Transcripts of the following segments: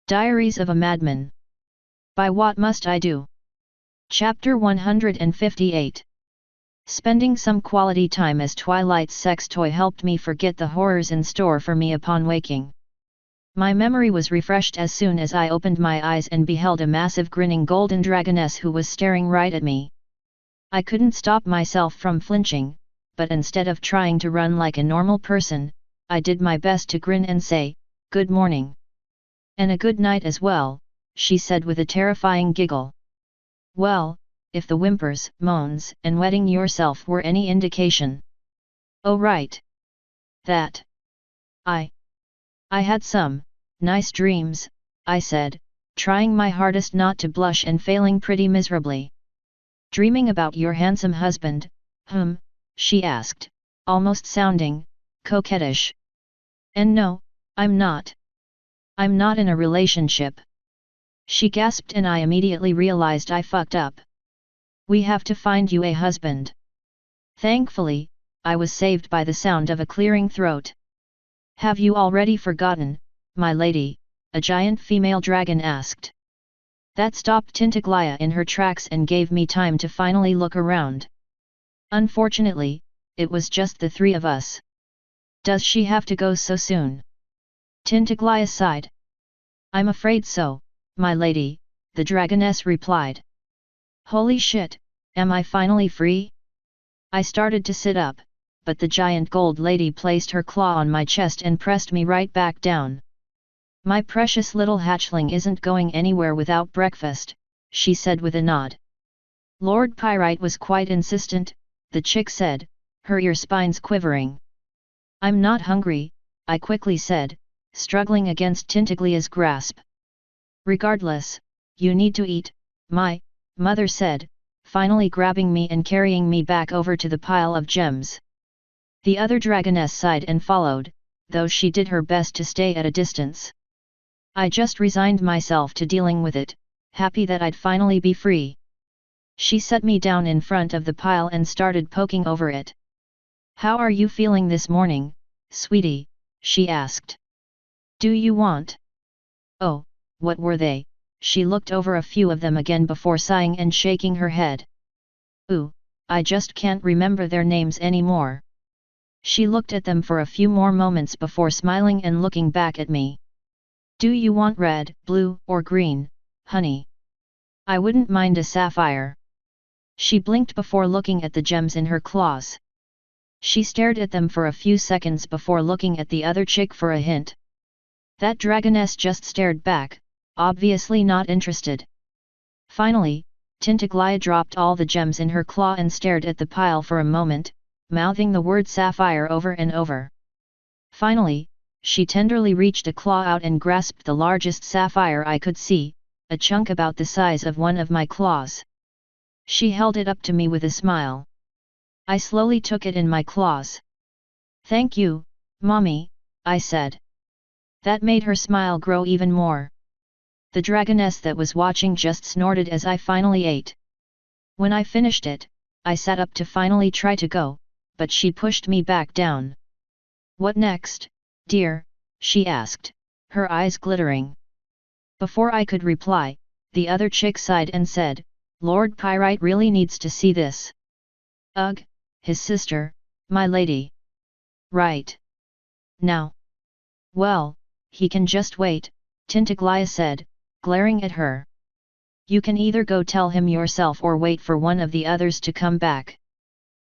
Diaries of a Madman. By What Must I Do? Chapter 158. Spending some quality time as Twilight's sex toy helped me forget the horrors in store for me upon waking. My memory was refreshed as soon as I opened my eyes and beheld a massive grinning golden dragoness who was staring right at me. I couldn't stop myself from flinching, but instead of trying to run like a normal person, I did my best to grin and say, "Good morning." "And a good night as well," she said with a terrifying giggle. Well, if the whimpers, moans, and wetting yourself were any indication. Oh right. That. I had some nice dreams, I said, trying my hardest not to blush and failing pretty miserably. "Dreaming about your handsome husband, she asked, almost sounding coquettish. "And no, I'm not. I'm not in a relationship," she gasped, and I immediately realized I fucked up. "We have to find you a husband." Thankfully, I was saved by the sound of a clearing throat. "Have you already forgotten, my lady?" a giant female dragon asked. That stopped Tintiglaya in her tracks and gave me time to finally look around. Unfortunately, it was just the three of us. "Does she have to go so soon?" Tintiglaya sighed. "I'm afraid so, my lady," the dragoness replied. Holy shit, am I finally free? I started to sit up, but the giant gold lady placed her claw on my chest and pressed me right back down. "My precious little hatchling isn't going anywhere without breakfast," she said with a nod. "Lord Pyrite was quite insistent," the chick said, her ear spines quivering. "I'm not hungry," I quickly said, struggling against Tintiglia's grasp. "Regardless, you need to eat," my mother said, finally grabbing me and carrying me back over to the pile of gems. The other dragoness sighed and followed, though she did her best to stay at a distance. I just resigned myself to dealing with it, happy that I'd finally be free. She set me down in front of the pile and started poking over it. "How are you feeling this morning, sweetie?" she asked. "Do you want?" "Oh, what were they?" She looked over a few of them again before sighing and shaking her head. "Ooh, I just can't remember their names anymore." She looked at them for a few more moments before smiling and looking back at me. "Do you want red, blue, or green, honey? I wouldn't mind a sapphire." She blinked before looking at the gems in her claws. She stared at them for a few seconds before looking at the other chick for a hint. That dragoness just stared back, obviously not interested. Finally, Tintiglaya dropped all the gems in her claw and stared at the pile for a moment, mouthing the word sapphire over and over. Finally, she tenderly reached a claw out and grasped the largest sapphire I could see, a chunk about the size of one of my claws. She held it up to me with a smile. I slowly took it in my claws. "Thank you, Mommy," I said. That made her smile grow even more. The dragoness that was watching just snorted as I finally ate. When I finished it, I sat up to finally try to go, but she pushed me back down. "What next, dear?" she asked, her eyes glittering. Before I could reply, the other chick sighed and said, "Lord Pyrite really needs to see this." "Ugh, his sister, my lady." "Right. Now. Well, he can just wait," Tintiglaya said, glaring at her. "You can either go tell him yourself or wait for one of the others to come back."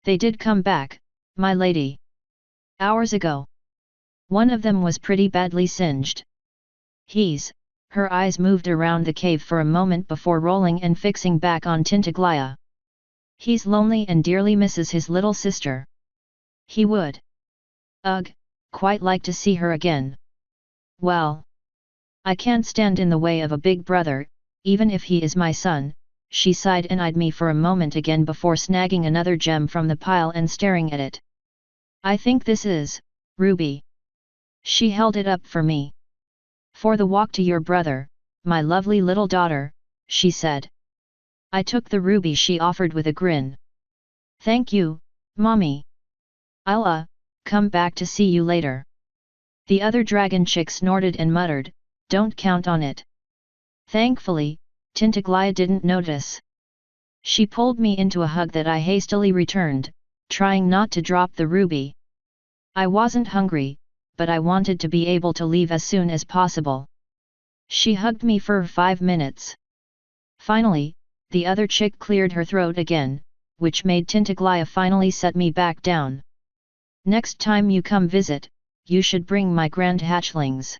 "They did come back, my lady. Hours ago. One of them was pretty badly singed." Her eyes moved around the cave for a moment before rolling and fixing back on Tintiglaya. "He's lonely and dearly misses his little sister. He would. Ugh, quite like to see her again. Well, I can't stand in the way of a big brother, even if he is my son." She sighed and eyed me for a moment again before snagging another gem from the pile and staring at it. "I think this is ruby." She held it up for me. "For the walk to your brother, my lovely little daughter," she said. I took the ruby she offered with a grin. "Thank you, Mommy. I'll come back to see you later." The other dragon chick snorted and muttered, don't count on it. Thankfully, Tintaglia didn't notice. She pulled me into a hug that I hastily returned, trying not to drop the ruby. I wasn't hungry, but I wanted to be able to leave as soon as possible. She hugged me for 5 minutes. Finally, the other chick cleared her throat again, which made Tintaglia finally set me back down. Next time you come visit, you should bring my grand hatchlings.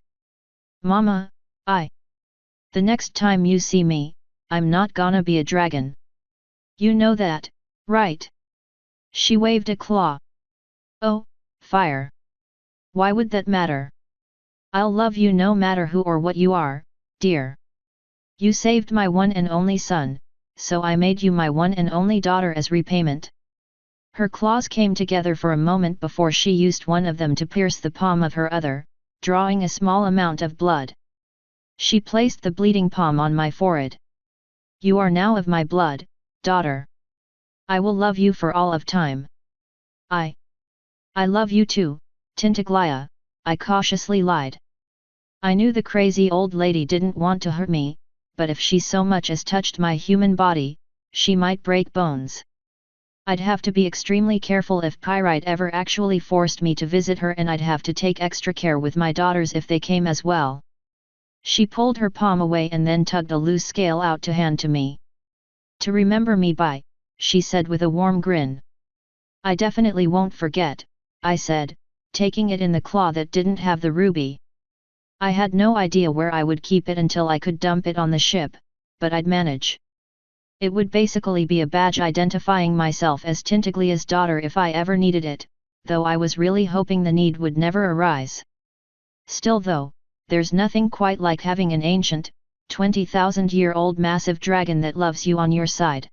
Mama, the next time you see me, I'm not gonna be a dragon. You know that, right? She waved a claw. Oh, fire. Why would that matter? I'll love you no matter who or what you are, dear. You saved my one and only son, so I made you my one and only daughter as repayment. Her claws came together for a moment before she used one of them to pierce the palm of her other, drawing a small amount of blood. She placed the bleeding palm on my forehead. You are now of my blood, daughter. I will love you for all of time. I love you too, Tintaglia, I cautiously lied. I knew the crazy old lady didn't want to hurt me, but if she so much as touched my human body, she might break bones. I'd have to be extremely careful if Pyrite ever actually forced me to visit her, and I'd have to take extra care with my daughters if they came as well. She pulled her palm away and then tugged a loose scale out to hand to me. To remember me by, she said with a warm grin. I definitely won't forget, I said, taking it in the claw that didn't have the ruby. I had no idea where I would keep it until I could dump it on the ship, but I'd manage. It would basically be a badge identifying myself as Tintaglia's daughter if I ever needed it, though I was really hoping the need would never arise. Still though, there's nothing quite like having an ancient, 20,000-year-old massive dragon that loves you on your side.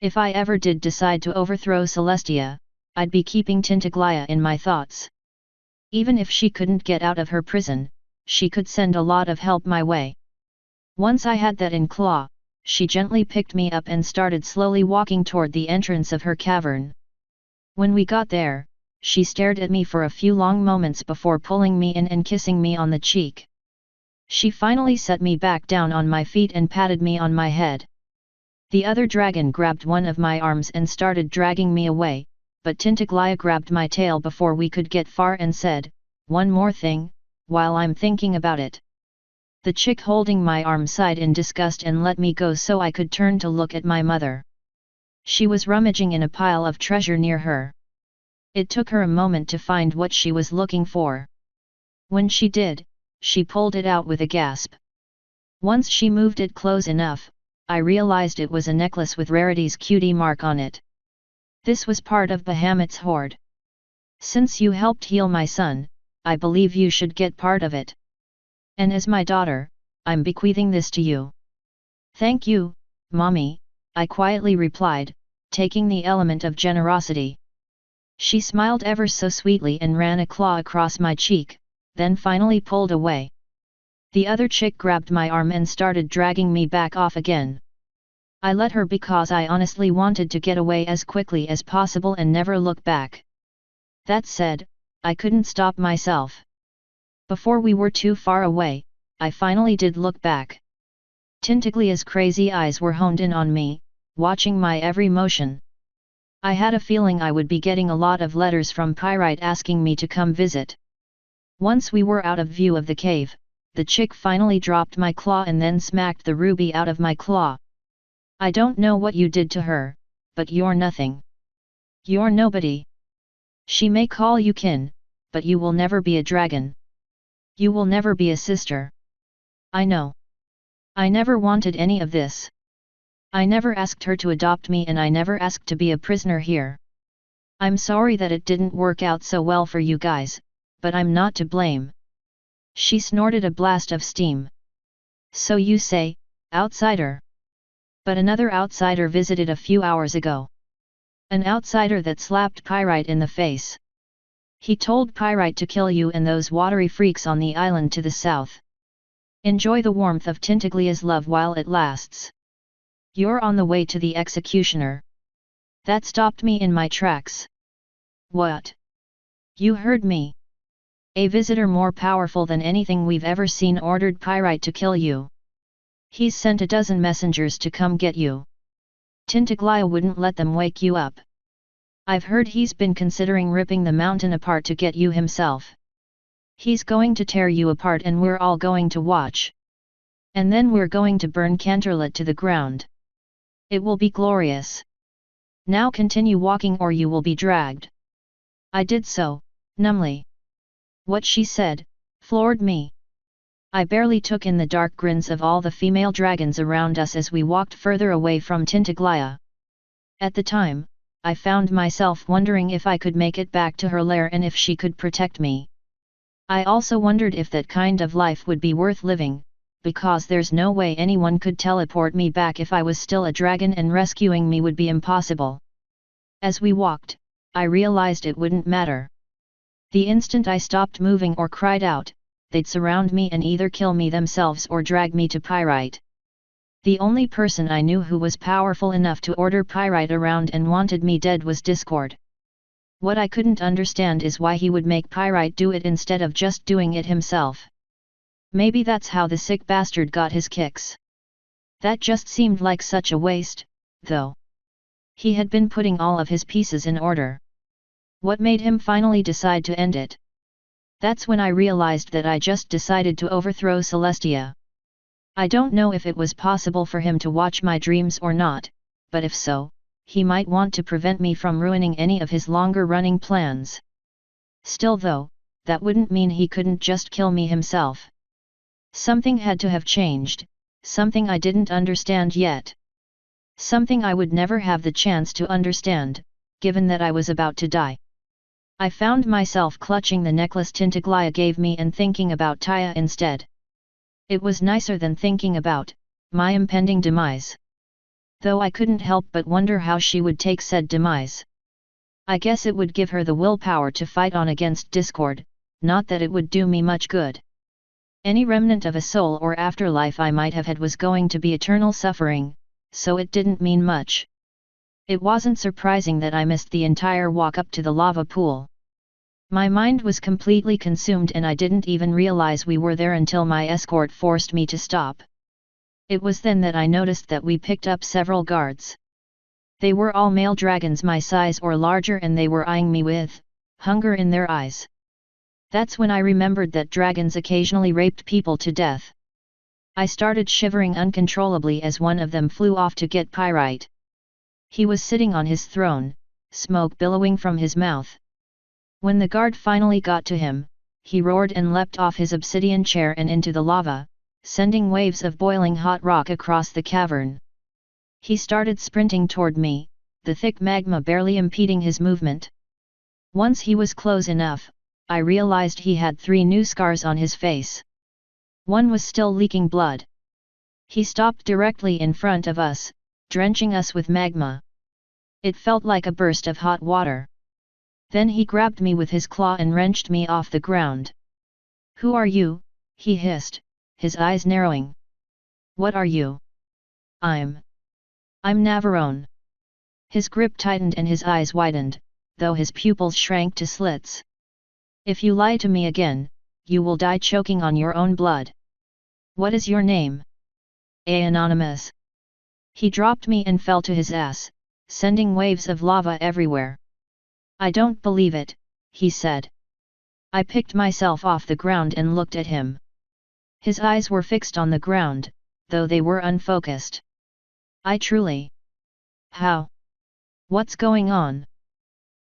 If I ever did decide to overthrow Celestia, I'd be keeping Tintaglia in my thoughts. Even if she couldn't get out of her prison, she could send a lot of help my way. Once I had that in claw, she gently picked me up and started slowly walking toward the entrance of her cavern. When we got there, she stared at me for a few long moments before pulling me in and kissing me on the cheek. She finally set me back down on my feet and patted me on my head. The other dragon grabbed one of my arms and started dragging me away, but Tintaglia grabbed my tail before we could get far and said, "One more thing, while I'm thinking about it." The chick holding my arm sighed in disgust and let me go so I could turn to look at my mother. She was rummaging in a pile of treasure near her. It took her a moment to find what she was looking for. When she did, she pulled it out with a gasp. Once she moved it close enough, I realized it was a necklace with Rarity's cutie mark on it. This was part of Bahamut's hoard. Since you helped heal my son, I believe you should get part of it. And as my daughter, I'm bequeathing this to you. Thank you, Mommy, I quietly replied, taking the element of generosity. She smiled ever so sweetly and ran a claw across my cheek, then finally pulled away. The other chick grabbed my arm and started dragging me back off again. I let her because I honestly wanted to get away as quickly as possible and never look back. That said, I couldn't stop myself. Before we were too far away, I finally did look back. Tintaglia's crazy eyes were honed in on me, watching my every motion. I had a feeling I would be getting a lot of letters from Pyrite asking me to come visit. Once we were out of view of the cave, the chick finally dropped my claw and then smacked the ruby out of my claw. I don't know what you did to her, but you're nothing. You're nobody. She may call you kin, but you will never be a dragon. You will never be a sister. I know. I never wanted any of this. I never asked her to adopt me and I never asked to be a prisoner here. I'm sorry that it didn't work out so well for you guys, but I'm not to blame. She snorted a blast of steam. So you say, outsider. But another outsider visited a few hours ago. An outsider that slapped Pyrite in the face. He told Pyrite to kill you and those watery freaks on the island to the south. Enjoy the warmth of Tintaglia's love while it lasts. You're on the way to the executioner. That stopped me in my tracks. What? You heard me. A visitor more powerful than anything we've ever seen ordered Pyrite to kill you. He's sent a dozen messengers to come get you. Tintaglaya wouldn't let them wake you up. I've heard he's been considering ripping the mountain apart to get you himself. He's going to tear you apart and we're all going to watch. And then we're going to burn Canterlot to the ground. It will be glorious. Now continue walking or you will be dragged. I did so, numbly. What she said, floored me. I barely took in the dark grins of all the female dragons around us as we walked further away from Tintaglaya. At the time, I found myself wondering if I could make it back to her lair and if she could protect me. I also wondered if that kind of life would be worth living, because there's no way anyone could teleport me back if I was still a dragon and rescuing me would be impossible. As we walked, I realized it wouldn't matter. The instant I stopped moving or cried out, they'd surround me and either kill me themselves or drag me to Pyrite. The only person I knew who was powerful enough to order Pyrite around and wanted me dead was Discord. What I couldn't understand is why he would make Pyrite do it instead of just doing it himself. Maybe that's how the sick bastard got his kicks. That just seemed like such a waste, though. He had been putting all of his pieces in order. What made him finally decide to end it? That's when I realized that I just decided to overthrow Celestia. I don't know if it was possible for him to watch my dreams or not, but if so, he might want to prevent me from ruining any of his longer-running plans. Still though, that wouldn't mean he couldn't just kill me himself. Something had to have changed, something I didn't understand yet. Something I would never have the chance to understand, given that I was about to die. I found myself clutching the necklace Tintaglaya gave me and thinking about Taya instead. It was nicer than thinking about my impending demise. Though I couldn't help but wonder how she would take said demise. I guess it would give her the willpower to fight on against Discord, not that it would do me much good. Any remnant of a soul or afterlife I might have had was going to be eternal suffering, so it didn't mean much. It wasn't surprising that I missed the entire walk up to the lava pool. My mind was completely consumed and I didn't even realize we were there until my escort forced me to stop. It was then that I noticed that we picked up several guards. They were all male dragons my size or larger and they were eyeing me with hunger in their eyes. That's when I remembered that dragons occasionally raped people to death. I started shivering uncontrollably as one of them flew off to get Pyrite. He was sitting on his throne, smoke billowing from his mouth. When the guard finally got to him, he roared and leapt off his obsidian chair and into the lava, sending waves of boiling hot rock across the cavern. He started sprinting toward me, the thick magma barely impeding his movement. Once he was close enough, I realized he had 3 new scars on his face. One was still leaking blood. He stopped directly in front of us, drenching us with magma. It felt like a burst of hot water. Then he grabbed me with his claw and wrenched me off the ground. "Who are you?" he hissed, his eyes narrowing. "What are you?" I'm Navarone." His grip tightened and his eyes widened, though his pupils shrank to slits. "If you lie to me again, you will die choking on your own blood. What is your name?" "Anonymous." He dropped me and fell to his ass, sending waves of lava everywhere. "I don't believe it," he said. I picked myself off the ground and looked at him. His eyes were fixed on the ground, though they were unfocused. "I truly... How? What's going on?"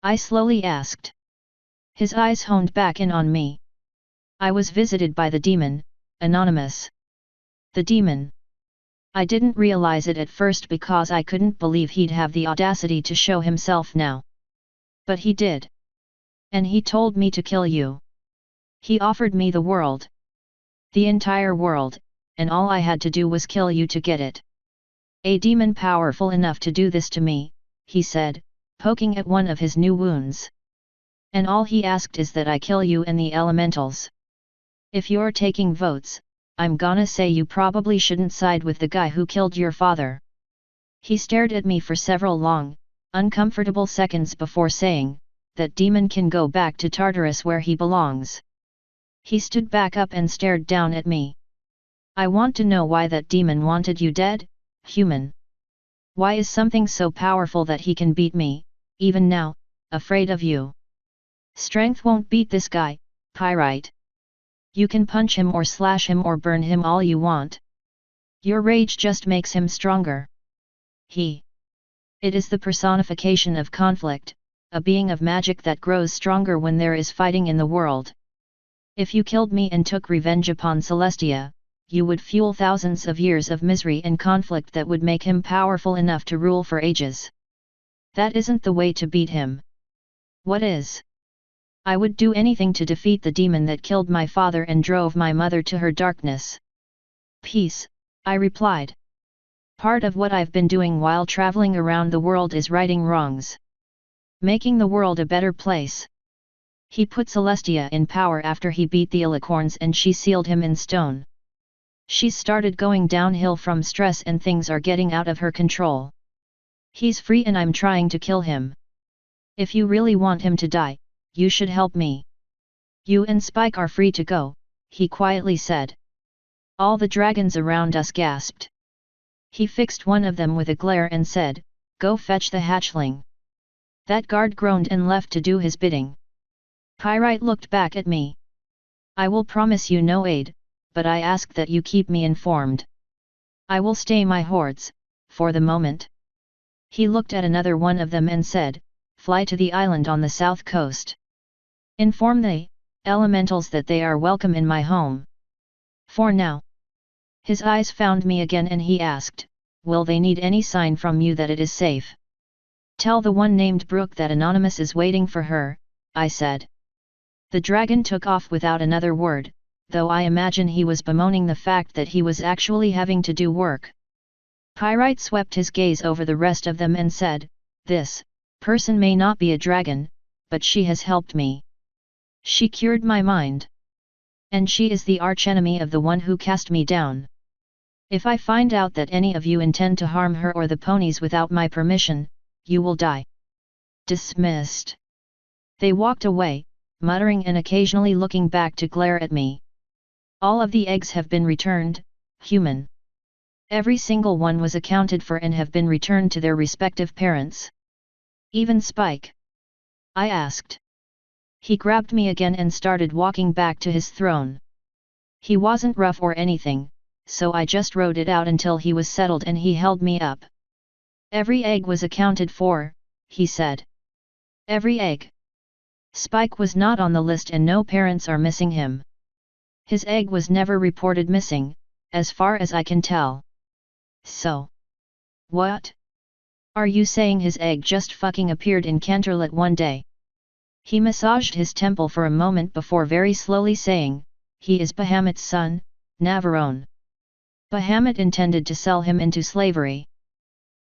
I slowly asked. His eyes honed back in on me. "I was visited by the demon, Anonymous." The demon. I didn't realize it at first because I couldn't believe he'd have the audacity to show himself now. But he did. "And he told me to kill you. He offered me the world. The entire world, and all I had to do was kill you to get it. A demon powerful enough to do this to me," he said, poking at one of his new wounds. "And all he asked is that I kill you and the elementals. If you're taking votes, I'm gonna say you probably shouldn't side with the guy who killed your father." He stared at me for several long, uncomfortable seconds before saying, "That demon can go back to Tartarus where he belongs. He stood back up and stared down at me. I want to know why that demon wanted you dead, human. Why is something so powerful that he can beat me, even now, afraid of you? Strength won't beat this guy, Pyrite. You can punch him or slash him or burn him all you want. Your rage just makes him stronger. It is the personification of conflict, a being of magic that grows stronger when there is fighting in the world. If you killed me and took revenge upon Celestia, you would fuel thousands of years of misery and conflict that would make him powerful enough to rule for ages. That isn't the way to beat him. What is? I would do anything to defeat the demon that killed my father and drove my mother to her darkness. Peace, I replied. Part of what I've been doing while traveling around the world is righting wrongs. Making the world a better place. He put Celestia in power after he beat the Alicorns and she sealed him in stone. She's started going downhill from stress and things are getting out of her control. He's free and I'm trying to kill him. If you really want him to die, you should help me. You and Spike are free to go, he quietly said. All the dragons around us gasped. He fixed one of them with a glare and said, "Go fetch the hatchling." That guard groaned and left to do his bidding. Pyrite looked back at me. I will promise you no aid, but I ask that you keep me informed. I will stay my hordes, for the moment. He looked at another one of them and said, "Fly to the island on the south coast. Inform the elementals that they are welcome in my home. For now." His eyes found me again and he asked, "Will they need any sign from you that it is safe?" "Tell the one named Brooke that Anonymous is waiting for her," I said. The dragon took off without another word, though I imagine he was bemoaning the fact that he was actually having to do work. Pyrite swept his gaze over the rest of them and said, "This person may not be a dragon, but she has helped me. She cured my mind. And she is the archenemy of the one who cast me down. If I find out that any of you intend to harm her or the ponies without my permission, you will die." Dismissed. They walked away, muttering and occasionally looking back to glare at me. All of the eggs have been returned, human. Every single one was accounted for and have been returned to their respective parents. Even Spike? I asked. He grabbed me again and started walking back to his throne. He wasn't rough or anything, so I just rode it out until he was settled and he held me up. "Every egg was accounted for," he said. "Every egg. Spike was not on the list and no parents are missing him. His egg was never reported missing, as far as I can tell." "So? What? Are you saying his egg just fucking appeared in Canterlot one day?" He massaged his temple for a moment before very slowly saying, "He is Bahamut's son, Navarone. Bahamut intended to sell him into slavery.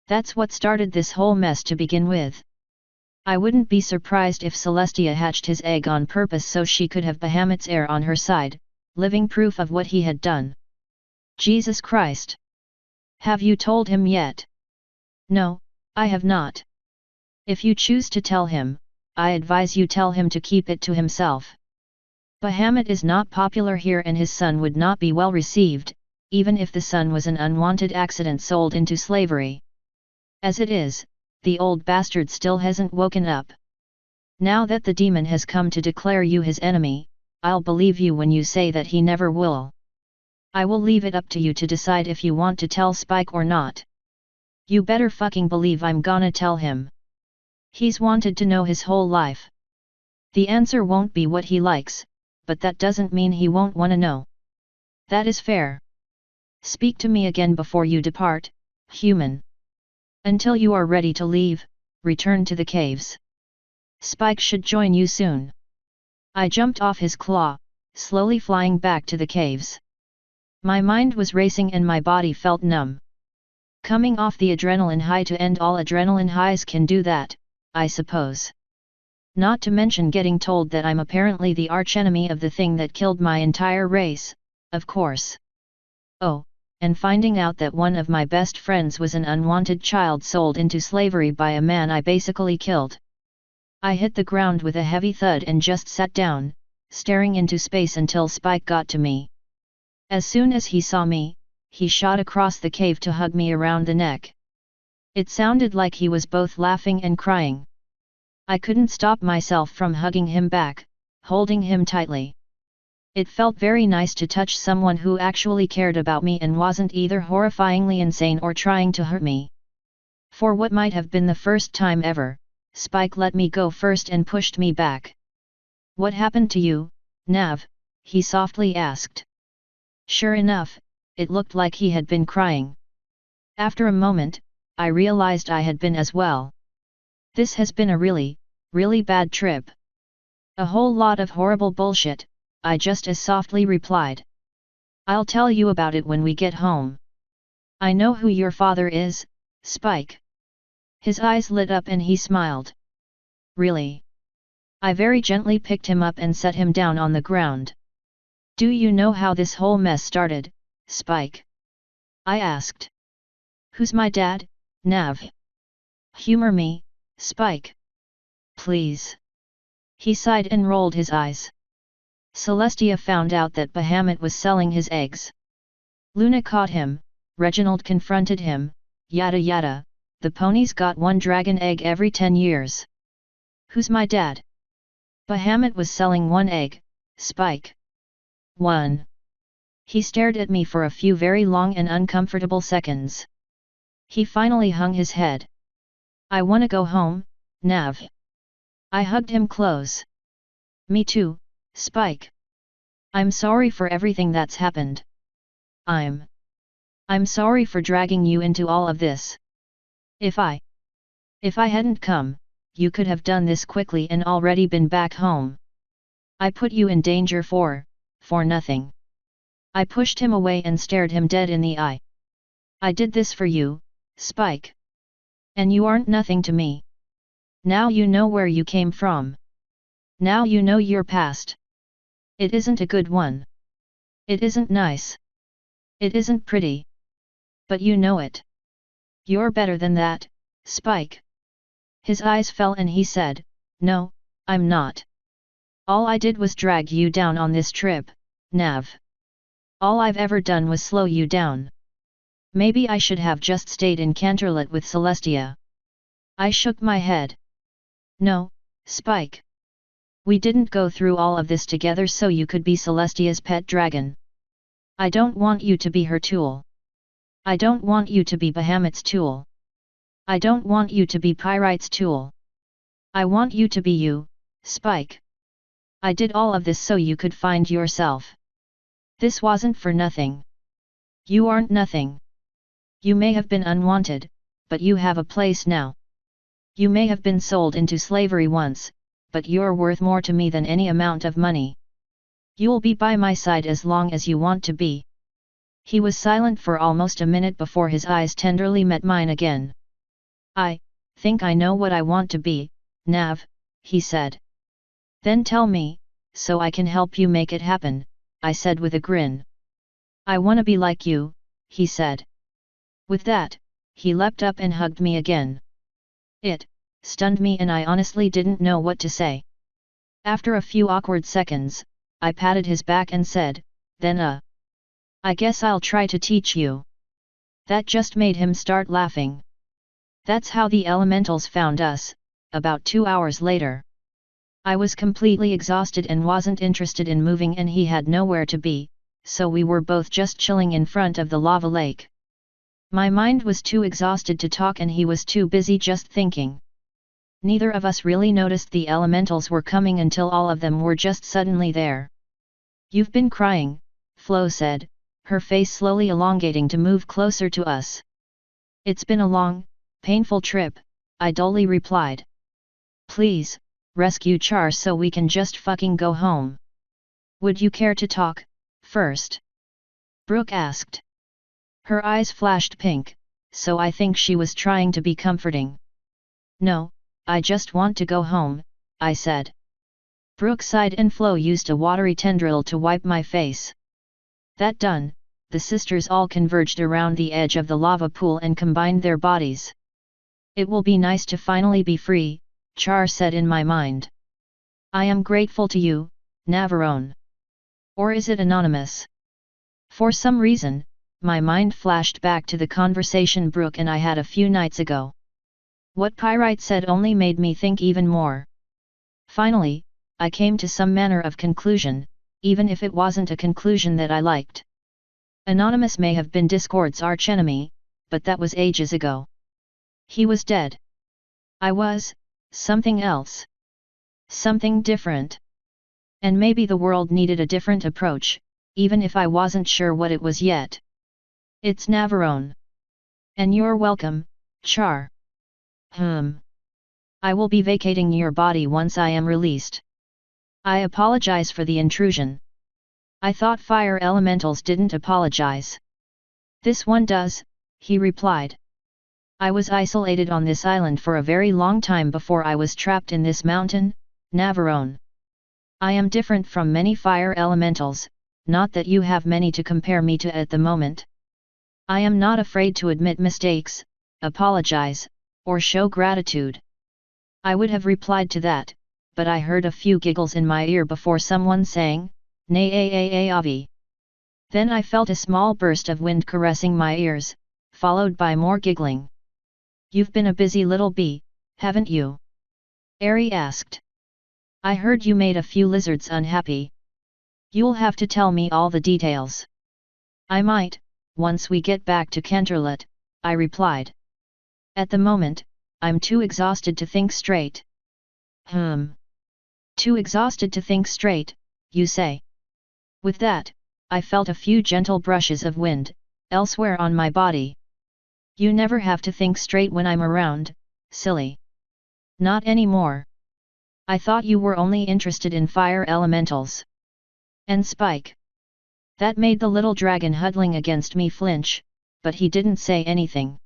That's what started this whole mess to begin with. I wouldn't be surprised if Celestia hatched his egg on purpose so she could have Bahamut's heir on her side, living proof of what he had done." Jesus Christ! Have you told him yet? No, I have not. If you choose to tell him, I advise you tell him to keep it to himself. Bahamut is not popular here and his son would not be well received, even if the son was an unwanted accident sold into slavery. As it is, the old bastard still hasn't woken up. Now that the demon has come to declare you his enemy, I'll believe you when you say that he never will. I will leave it up to you to decide if you want to tell Spike or not. You better fucking believe I'm gonna tell him. He's wanted to know his whole life. The answer won't be what he likes, but that doesn't mean he won't wanna know. That is fair. Speak to me again before you depart, human. Until you are ready to leave, return to the caves. Spike should join you soon." I jumped off his claw, slowly flying back to the caves. My mind was racing and my body felt numb. Coming off the adrenaline high to end all adrenaline highs can do that, I suppose. Not to mention getting told that I'm apparently the archenemy of the thing that killed my entire race, of course. Oh, and finding out that one of my best friends was an unwanted child sold into slavery by a man I basically killed. I hit the ground with a heavy thud and just sat down, staring into space until Spike got to me. As soon as he saw me, he shot across the cave to hug me around the neck. It sounded like he was both laughing and crying. I couldn't stop myself from hugging him back, holding him tightly. It felt very nice to touch someone who actually cared about me and wasn't either horrifyingly insane or trying to hurt me. For what might have been the first time ever, Spike let me go first and pushed me back. "What happened to you, Nav?" he softly asked. Sure enough, it looked like he had been crying. After a moment, I realized I had been as well. "This has been a really, really bad trip. A whole lot of horrible bullshit," I just as softly replied. "I'll tell you about it when we get home. I know who your father is, Spike." His eyes lit up and he smiled. "Really?" I very gently picked him up and set him down on the ground. "Do you know how this whole mess started, Spike?" I asked. "Who's my dad, Nav?" "Humor me, Spike. Please." He sighed and rolled his eyes. "Celestia found out that Bahamut was selling his eggs. Luna caught him, Reginald confronted him, yada yada, the ponies got one dragon egg every 10 years. Who's my dad?" "Bahamut was selling one egg, Spike." "One?" He stared at me for a few very long and uncomfortable seconds. He finally hung his head. "I wanna go home, Nav." I hugged him close. "Me too, Spike. I'm sorry for everything that's happened. I'm sorry for dragging you into all of this. If I hadn't come, you could have done this quickly and already been back home. I put you in danger for nothing." I pushed him away and stared him dead in the eye. "I did this for you, Spike. And you aren't nothing to me. Now you know where you came from. Now you know your past. It isn't a good one. It isn't nice. It isn't pretty. But you know it. You're better than that, Spike." His eyes fell and he said, "No, I'm not. All I did was drag you down on this trip, Nav. All I've ever done was slow you down. Maybe I should have just stayed in Canterlot with Celestia." I shook my head. "No, Spike. We didn't go through all of this together so you could be Celestia's pet dragon. I don't want you to be her tool. I don't want you to be Bahamut's tool. I don't want you to be Pyrite's tool. I want you to be you, Spike. I did all of this so you could find yourself. This wasn't for nothing. You aren't nothing. You may have been unwanted, but you have a place now. You may have been sold into slavery once, but you're worth more to me than any amount of money. You'll be by my side as long as you want to be." He was silent for almost a minute before his eyes tenderly met mine again. "I think I know what I want to be, Nav," he said. "Then tell me, so I can help you make it happen," I said with a grin. "I wanna be like you," he said. With that, he leapt up and hugged me again. It stunned me and I honestly didn't know what to say. After a few awkward seconds, I patted his back and said, "Then I guess I'll try to teach you." That just made him start laughing. That's how the elementals found us, about 2 hours later. I was completely exhausted and wasn't interested in moving and he had nowhere to be, so we were both just chilling in front of the lava lake. My mind was too exhausted to talk and he was too busy just thinking. Neither of us really noticed the elementals were coming until all of them were just suddenly there. "You've been crying," Flo said, her face slowly elongating to move closer to us. "It's been a long, painful trip," I dully replied. "Please, rescue Char so we can just fucking go home." "Would you care to talk first?" Brooke asked. Her eyes flashed pink, so I think she was trying to be comforting. "No, I just want to go home," I said. Brooke sighed and Flo used a watery tendril to wipe my face. That done, the sisters all converged around the edge of the lava pool and combined their bodies. "It will be nice to finally be free," Char said in my mind. "I am grateful to you, Navarone? Or is it anonymous? For some reason, my mind flashed back to the conversation Brooke and I had a few nights ago. What Pyrite said only made me think even more. Finally, I came to some manner of conclusion, even if it wasn't a conclusion that I liked. Anonymous may have been Discord's archenemy, but that was ages ago. He was dead. I was something else. Something different. And maybe the world needed a different approach, even if I wasn't sure what it was yet. It's Navarone. And you're welcome, Char. I will be vacating your body once I am released. I apologize for the intrusion. I thought fire elementals didn't apologize. This one does, he replied. I was isolated on this island for a very long time before I was trapped in this mountain, Navarone. I am different from many fire elementals, not that you have many to compare me to at the moment. I am not afraid to admit mistakes, apologize, or show gratitude. I would have replied to that, but I heard a few giggles in my ear before someone saying, "Nay, Avi." Then I felt a small burst of wind caressing my ears, followed by more giggling. You've been a busy little bee, haven't you? Ari asked. I heard you made a few lizards unhappy. You'll have to tell me all the details. I might, once we get back to Canterlot, I replied. At the moment, I'm too exhausted to think straight. Too exhausted to think straight, you say? With that, I felt a few gentle brushes of wind, elsewhere on my body. You never have to think straight when I'm around, silly. Not anymore. I thought you were only interested in fire elementals. And Spike. That made the little dragon huddling against me flinch, but he didn't say anything.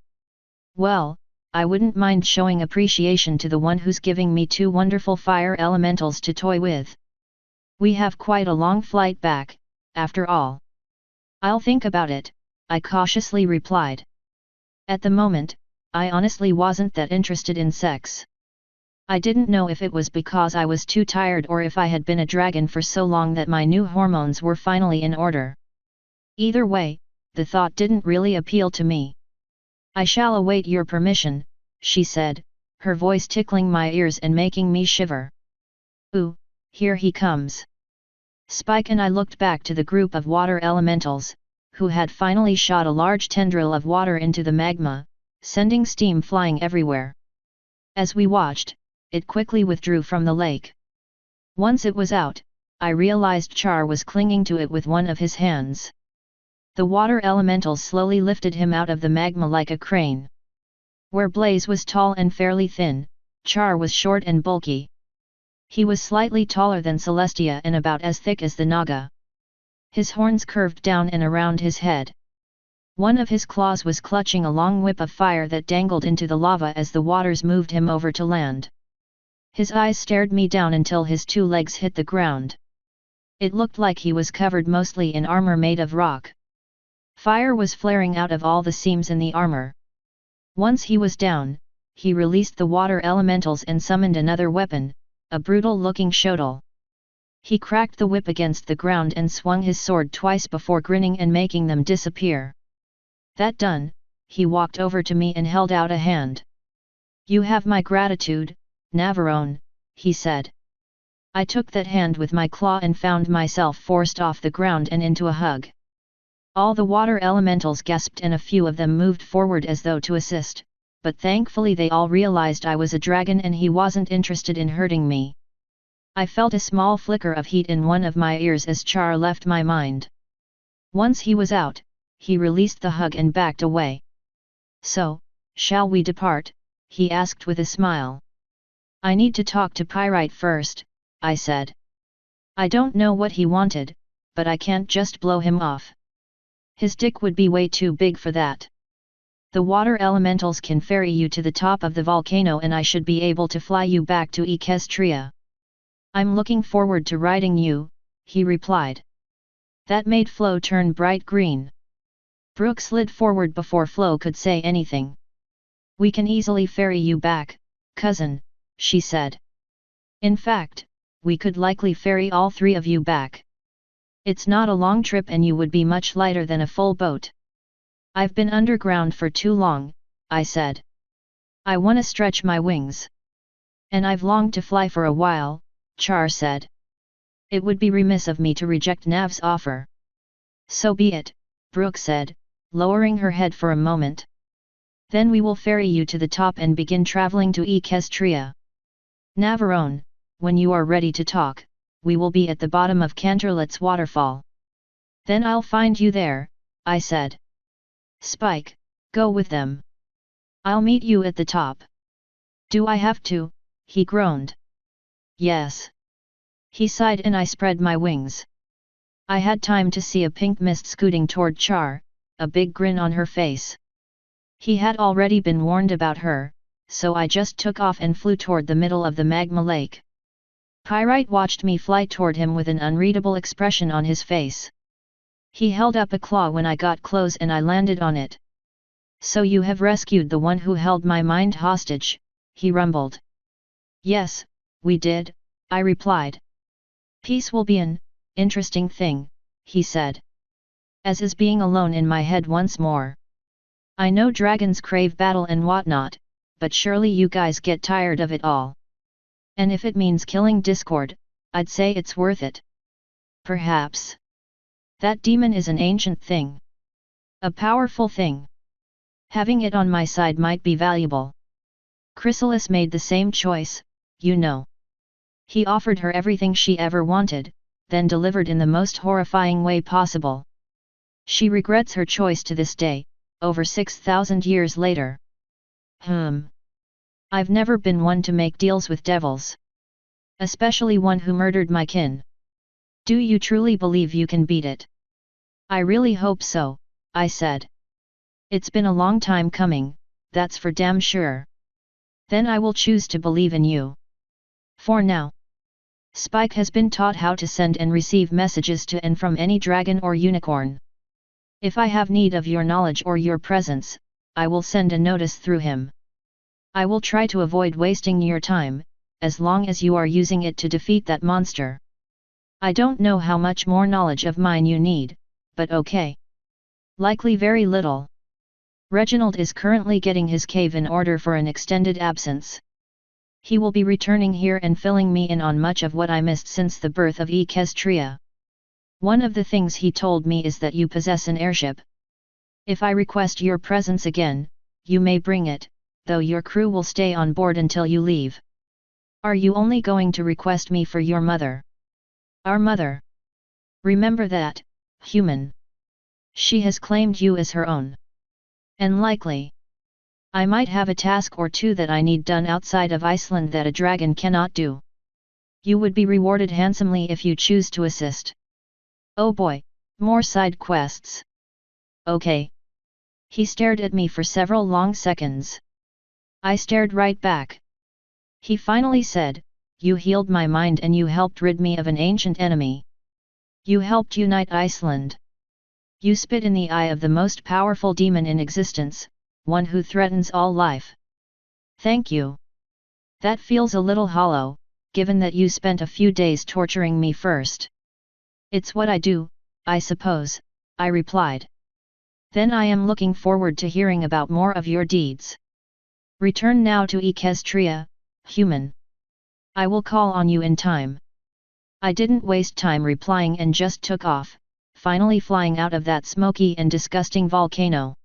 Well, I wouldn't mind showing appreciation to the one who's giving me two wonderful fire elementals to toy with. We have quite a long flight back, after all. I'll think about it, I cautiously replied. At the moment, I honestly wasn't that interested in sex. I didn't know if it was because I was too tired or if I had been a dragon for so long that my new hormones were finally in order. Either way, the thought didn't really appeal to me. I shall await your permission, she said, her voice tickling my ears and making me shiver. Ooh, here he comes. Spike and I looked back to the group of water elementals, who had finally shot a large tendril of water into the magma, sending steam flying everywhere. As we watched, it quickly withdrew from the lake. Once it was out, I realized Char was clinging to it with one of his hands. The water elementals slowly lifted him out of the magma like a crane. Where Blaze was tall and fairly thin, Char was short and bulky. He was slightly taller than Celestia and about as thick as the Naga. His horns curved down and around his head. One of his claws was clutching a long whip of fire that dangled into the lava as the waters moved him over to land. His eyes stared me down until his two legs hit the ground. It looked like he was covered mostly in armor made of rock. Fire was flaring out of all the seams in the armor. Once he was down, he released the water elementals and summoned another weapon, a brutal-looking shodol. He cracked the whip against the ground and swung his sword twice before grinning and making them disappear. That done, he walked over to me and held out a hand. You have my gratitude, Navarone, he said. I took that hand with my claw and found myself forced off the ground and into a hug. All the water elementals gasped and a few of them moved forward as though to assist, but thankfully they all realized I was a dragon and he wasn't interested in hurting me. I felt a small flicker of heat in one of my ears as Char left my mind. Once he was out, he released the hug and backed away. So, shall we depart? He asked with a smile. I need to talk to Pyrite first, I said. I don't know what he wanted, but I can't just blow him off. His dick would be way too big for that. The water elementals can ferry you to the top of the volcano and I should be able to fly you back to Equestria. I'm looking forward to riding you, he replied. That made Flo turn bright green. Brooke slid forward before Flo could say anything. We can easily ferry you back, cousin, she said. In fact, we could likely ferry all three of you back. It's not a long trip and you would be much lighter than a full boat. I've been underground for too long, I said. I wanna stretch my wings. And I've longed to fly for a while, Char said. It would be remiss of me to reject Nav's offer. So be it, Brooke said, lowering her head for a moment. Then we will ferry you to the top and begin traveling to Equestria. Navarone, when you are ready to talk, we will be at the bottom of Canterlot's waterfall. Then I'll find you there, I said. Spike, go with them. I'll meet you at the top. Do I have to? He groaned. Yes. He sighed and I spread my wings. I had time to see a pink mist scooting toward Char, a big grin on her face. He had already been warned about her, so I just took off and flew toward the middle of the magma lake. Pyrite watched me fly toward him with an unreadable expression on his face. He held up a claw when I got close and I landed on it. So you have rescued the one who held my mind hostage, he rumbled. Yes, we did, I replied. Peace will be an interesting thing, he said. As is being alone in my head once more. I know dragons crave battle and whatnot, but surely you guys get tired of it all. And if it means killing Discord, I'd say it's worth it. Perhaps. That demon is an ancient thing. A powerful thing. Having it on my side might be valuable. Chrysalis made the same choice, you know. He offered her everything she ever wanted, then delivered in the most horrifying way possible. She regrets her choice to this day, over 6,000 years later. I've never been one to make deals with devils. Especially one who murdered my kin. Do you truly believe you can beat it? I really hope so, I said. It's been a long time coming, that's for damn sure. Then I will choose to believe in you. For now. Spike has been taught how to send and receive messages to and from any dragon or unicorn. If I have need of your knowledge or your presence, I will send a notice through him. I will try to avoid wasting your time, as long as you are using it to defeat that monster. I don't know how much more knowledge of mine you need, but okay. Likely very little. Reginald is currently getting his cave in order for an extended absence. He will be returning here and filling me in on much of what I missed since the birth of Equestria. One of the things he told me is that you possess an airship. If I request your presence again, you may bring it, though your crew will stay on board until you leave. Are you only going to request me for your mother? Our mother. Remember that, human. She has claimed you as her own. And likely. I might have a task or two that I need done outside of Iceland that a dragon cannot do. You would be rewarded handsomely if you choose to assist. Oh boy, more side quests. Okay. He stared at me for several long seconds. I stared right back. He finally said, you healed my mind and you helped rid me of an ancient enemy. You helped unite Iceland. You spit in the eye of the most powerful demon in existence, one who threatens all life. Thank you. That feels a little hollow, given that you spent a few days torturing me first. It's what I do, I suppose, I replied. Then I am looking forward to hearing about more of your deeds. Return now to Equestria, human. I will call on you in time. I didn't waste time replying and just took off, finally flying out of that smoky and disgusting volcano.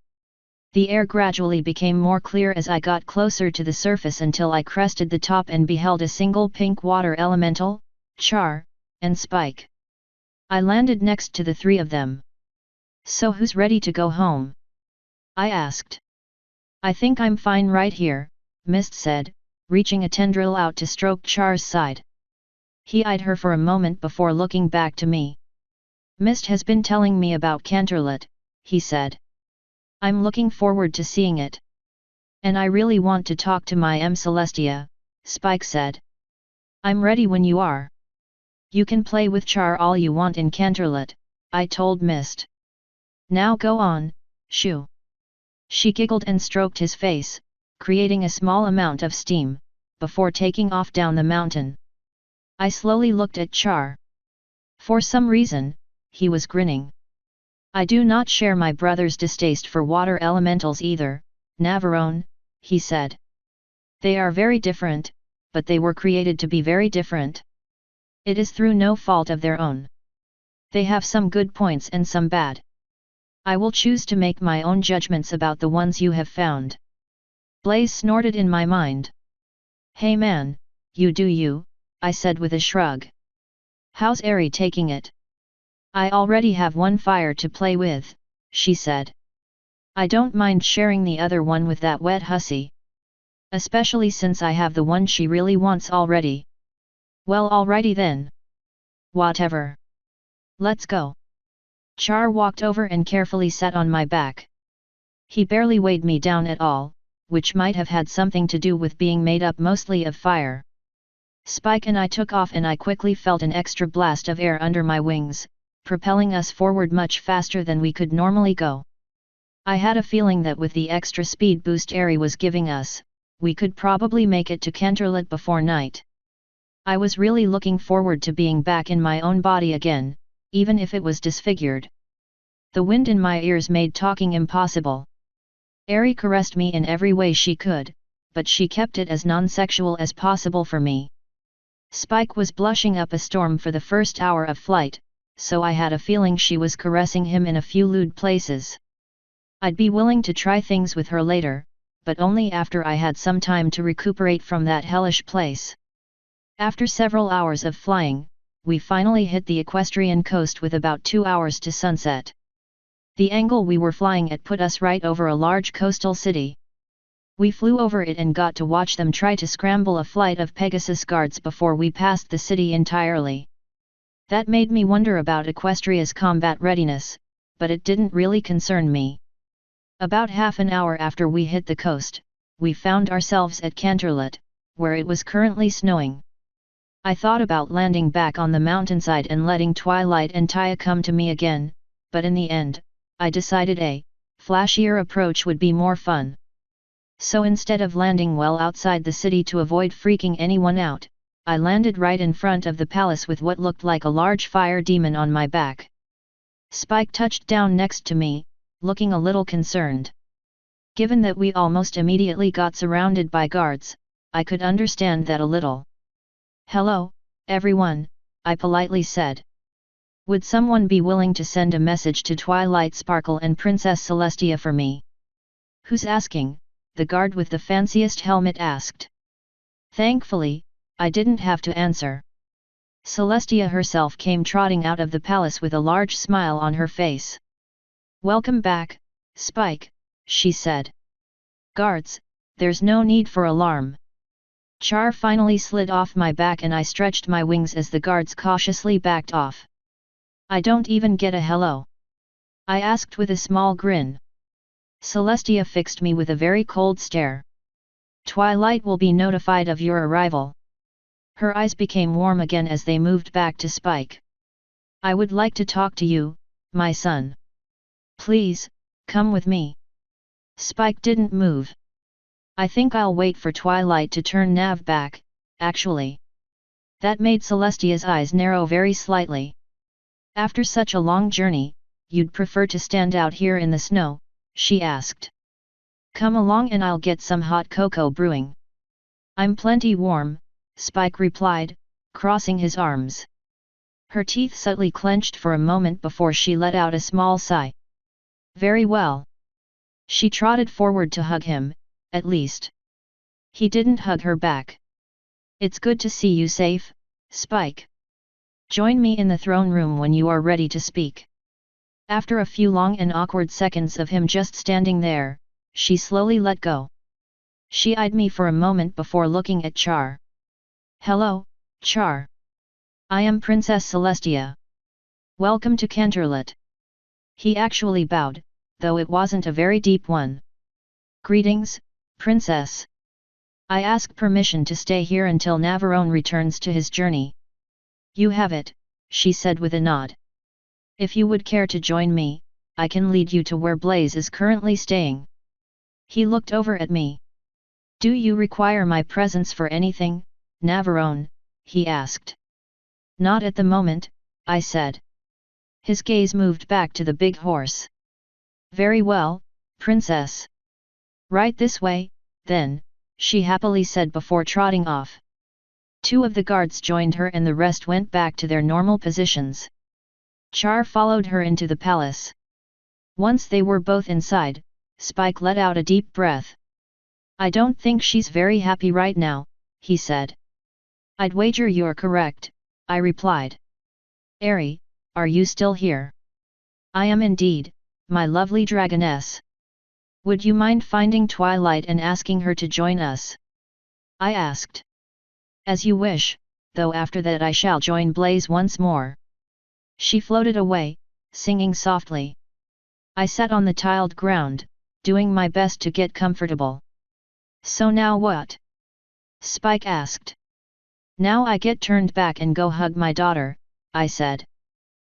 The air gradually became more clear as I got closer to the surface until I crested the top and beheld a single pink water elemental, Char, and Spike. I landed next to the three of them. So who's ready to go home? I asked. I think I'm fine right here, Mist said, reaching a tendril out to stroke Char's side. He eyed her for a moment before looking back to me. Mist has been telling me about Canterlot, he said. I'm looking forward to seeing it. And I really want to talk to my Celestia, Spike said. I'm ready when you are. You can play with Char all you want in Canterlot, I told Mist. Now go on, shoo. She giggled and stroked his face, creating a small amount of steam, before taking off down the mountain. I slowly looked at Char. For some reason, he was grinning. I do not share my brother's distaste for water elementals either, Navarone, he said. They are very different, but they were created to be very different. It is through no fault of their own. They have some good points and some bad. I will choose to make my own judgments about the ones you have found. Blaze snorted in my mind. Hey man, you do you, I said with a shrug. How's Eri taking it? I already have one fire to play with, she said. I don't mind sharing the other one with that wet hussy. Especially since I have the one she really wants already. Well, alrighty then. Whatever. Let's go. Char walked over and carefully sat on my back. He barely weighed me down at all, which might have had something to do with being made up mostly of fire. Spike and I took off and I quickly felt an extra blast of air under my wings, propelling us forward much faster than we could normally go. I had a feeling that with the extra speed boost Eri was giving us, we could probably make it to Canterlot before night. I was really looking forward to being back in my own body again, even if it was disfigured. The wind in my ears made talking impossible. Eri caressed me in every way she could, but she kept it as non-sexual as possible for me. Spike was blushing up a storm for the first hour of flight, so I had a feeling she was caressing him in a few lewd places. I'd be willing to try things with her later, but only after I had some time to recuperate from that hellish place. After several hours of flying, we finally hit the equestrian coast with about 2 hours to sunset. The angle we were flying at put us right over a large coastal city. We flew over it and got to watch them try to scramble a flight of Pegasus guards before we passed the city entirely. That made me wonder about Equestria's combat readiness, but it didn't really concern me. About half an hour after we hit the coast, we found ourselves at Canterlot, where it was currently snowing. I thought about landing back on the mountainside and letting Twilight and Taya come to me again, but in the end, I decided a flashier approach would be more fun. So instead of landing well outside the city to avoid freaking anyone out, I landed right in front of the palace with what looked like a large fire demon on my back. Spike touched down next to me, looking a little concerned. Given that we almost immediately got surrounded by guards, I could understand that a little. Hello, everyone, I politely said. Would someone be willing to send a message to Twilight Sparkle and Princess Celestia for me? Who's asking? The guard with the fanciest helmet asked. Thankfully, I didn't have to answer. Celestia herself came trotting out of the palace with a large smile on her face. Welcome back, Spike, she said. Guards, there's no need for alarm. Char finally slid off my back and I stretched my wings as the guards cautiously backed off. I don't even get a hello? I asked with a small grin. Celestia fixed me with a very cold stare. Twilight will be notified of your arrival. Her eyes became warm again as they moved back to Spike. I would like to talk to you, my son. Please, come with me. Spike didn't move. I think I'll wait for Twilight to turn Nav back, actually. That made Celestia's eyes narrow very slightly. After such a long journey, you'd prefer to stand out here in the snow, she asked. Come along and I'll get some hot cocoa brewing. I'm plenty warm, Spike replied, crossing his arms. Her teeth subtly clenched for a moment before she let out a small sigh. Very well. She trotted forward to hug him, at least. He didn't hug her back. It's good to see you safe, Spike. Join me in the throne room when you are ready to speak. After a few long and awkward seconds of him just standing there, she slowly let go. She eyed me for a moment before looking at Char. Hello, Char. I am Princess Celestia. Welcome to Canterlot. He actually bowed, though it wasn't a very deep one. Greetings, Princess. I ask permission to stay here until Navarone returns to his journey. You have it, she said with a nod. If you would care to join me, I can lead you to where Blaze is currently staying. He looked over at me. Do you require my presence for anything, Navarone? He asked. Not at the moment, I said. His gaze moved back to the big horse. Very well, princess. Right this way, then, she happily said before trotting off. 2 of the guards joined her and the rest went back to their normal positions. Char followed her into the palace. Once they were both inside, Spike let out a deep breath. I don't think she's very happy right now, he said. I'd wager you're correct, I replied. Airy, are you still here? I am indeed, my lovely dragoness. Would you mind finding Twilight and asking her to join us? I asked. As you wish, though after that I shall join Blaze once more. She floated away, singing softly. I sat on the tiled ground, doing my best to get comfortable. So now what? Spike asked. Now I get turned back and go hug my daughter, I said.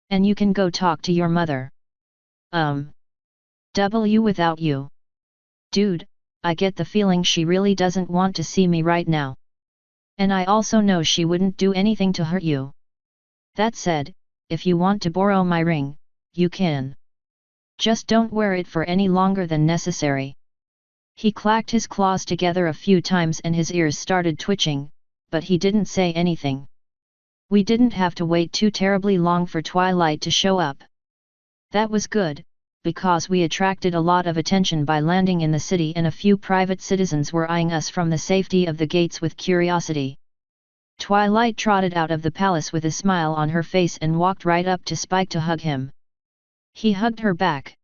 And you can go talk to your mother. W without you. Dude, I get the feeling she really doesn't want to see me right now. And I also know she wouldn't do anything to hurt you. That said, if you want to borrow my ring, you can. Just don't wear it for any longer than necessary. He clacked his claws together a few times and his ears started twitching, but he didn't say anything. We didn't have to wait too terribly long for Twilight to show up. That was good, because we attracted a lot of attention by landing in the city and a few private citizens were eyeing us from the safety of the gates with curiosity. Twilight trotted out of the palace with a smile on her face and walked right up to Spike to hug him. He hugged her back.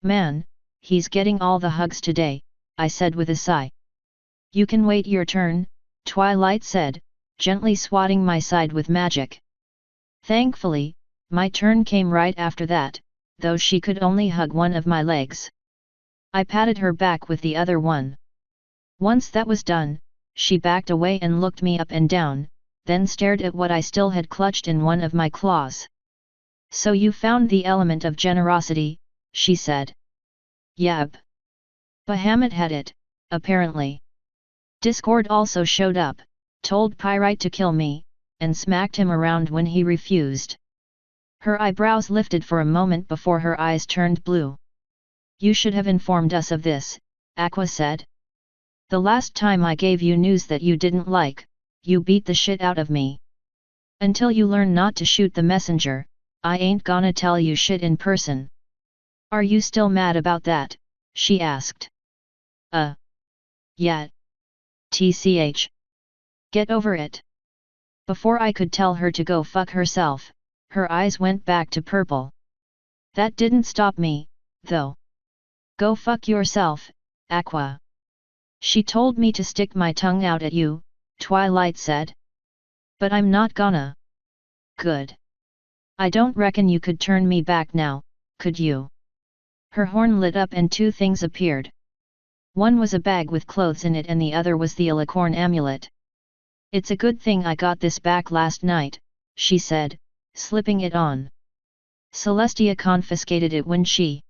Man, he's getting all the hugs today, I said with a sigh. You can wait your turn, Twilight said, gently swatting my side with magic. Thankfully, my turn came right after that, though she could only hug one of my legs. I patted her back with the other one. Once that was done, she backed away and looked me up and down, then stared at what I still had clutched in one of my claws. So you found the element of generosity, she said. Yep. Bahamut had it, apparently. Discord also showed up, told Pyrite to kill me, and smacked him around when he refused. Her eyebrows lifted for a moment before her eyes turned blue. You should have informed us of this, Aqua said. The last time I gave you news that you didn't like, you beat the shit out of me. Until you learn not to shoot the messenger, I ain't gonna tell you shit in person. Are you still mad about that? She asked. Yeah. TCH. Get over it. Before I could tell her to go fuck herself, her eyes went back to purple. That didn't stop me, though. Go fuck yourself, Aqua. She told me to stick my tongue out at you, Twilight said. But I'm not gonna. Good. I don't reckon you could turn me back now, could you? Her horn lit up and 2 things appeared. One was a bag with clothes in it and the other was the alicorn amulet. It's a good thing I got this back last night, she said, slipping it on. Celestia confiscated it when she...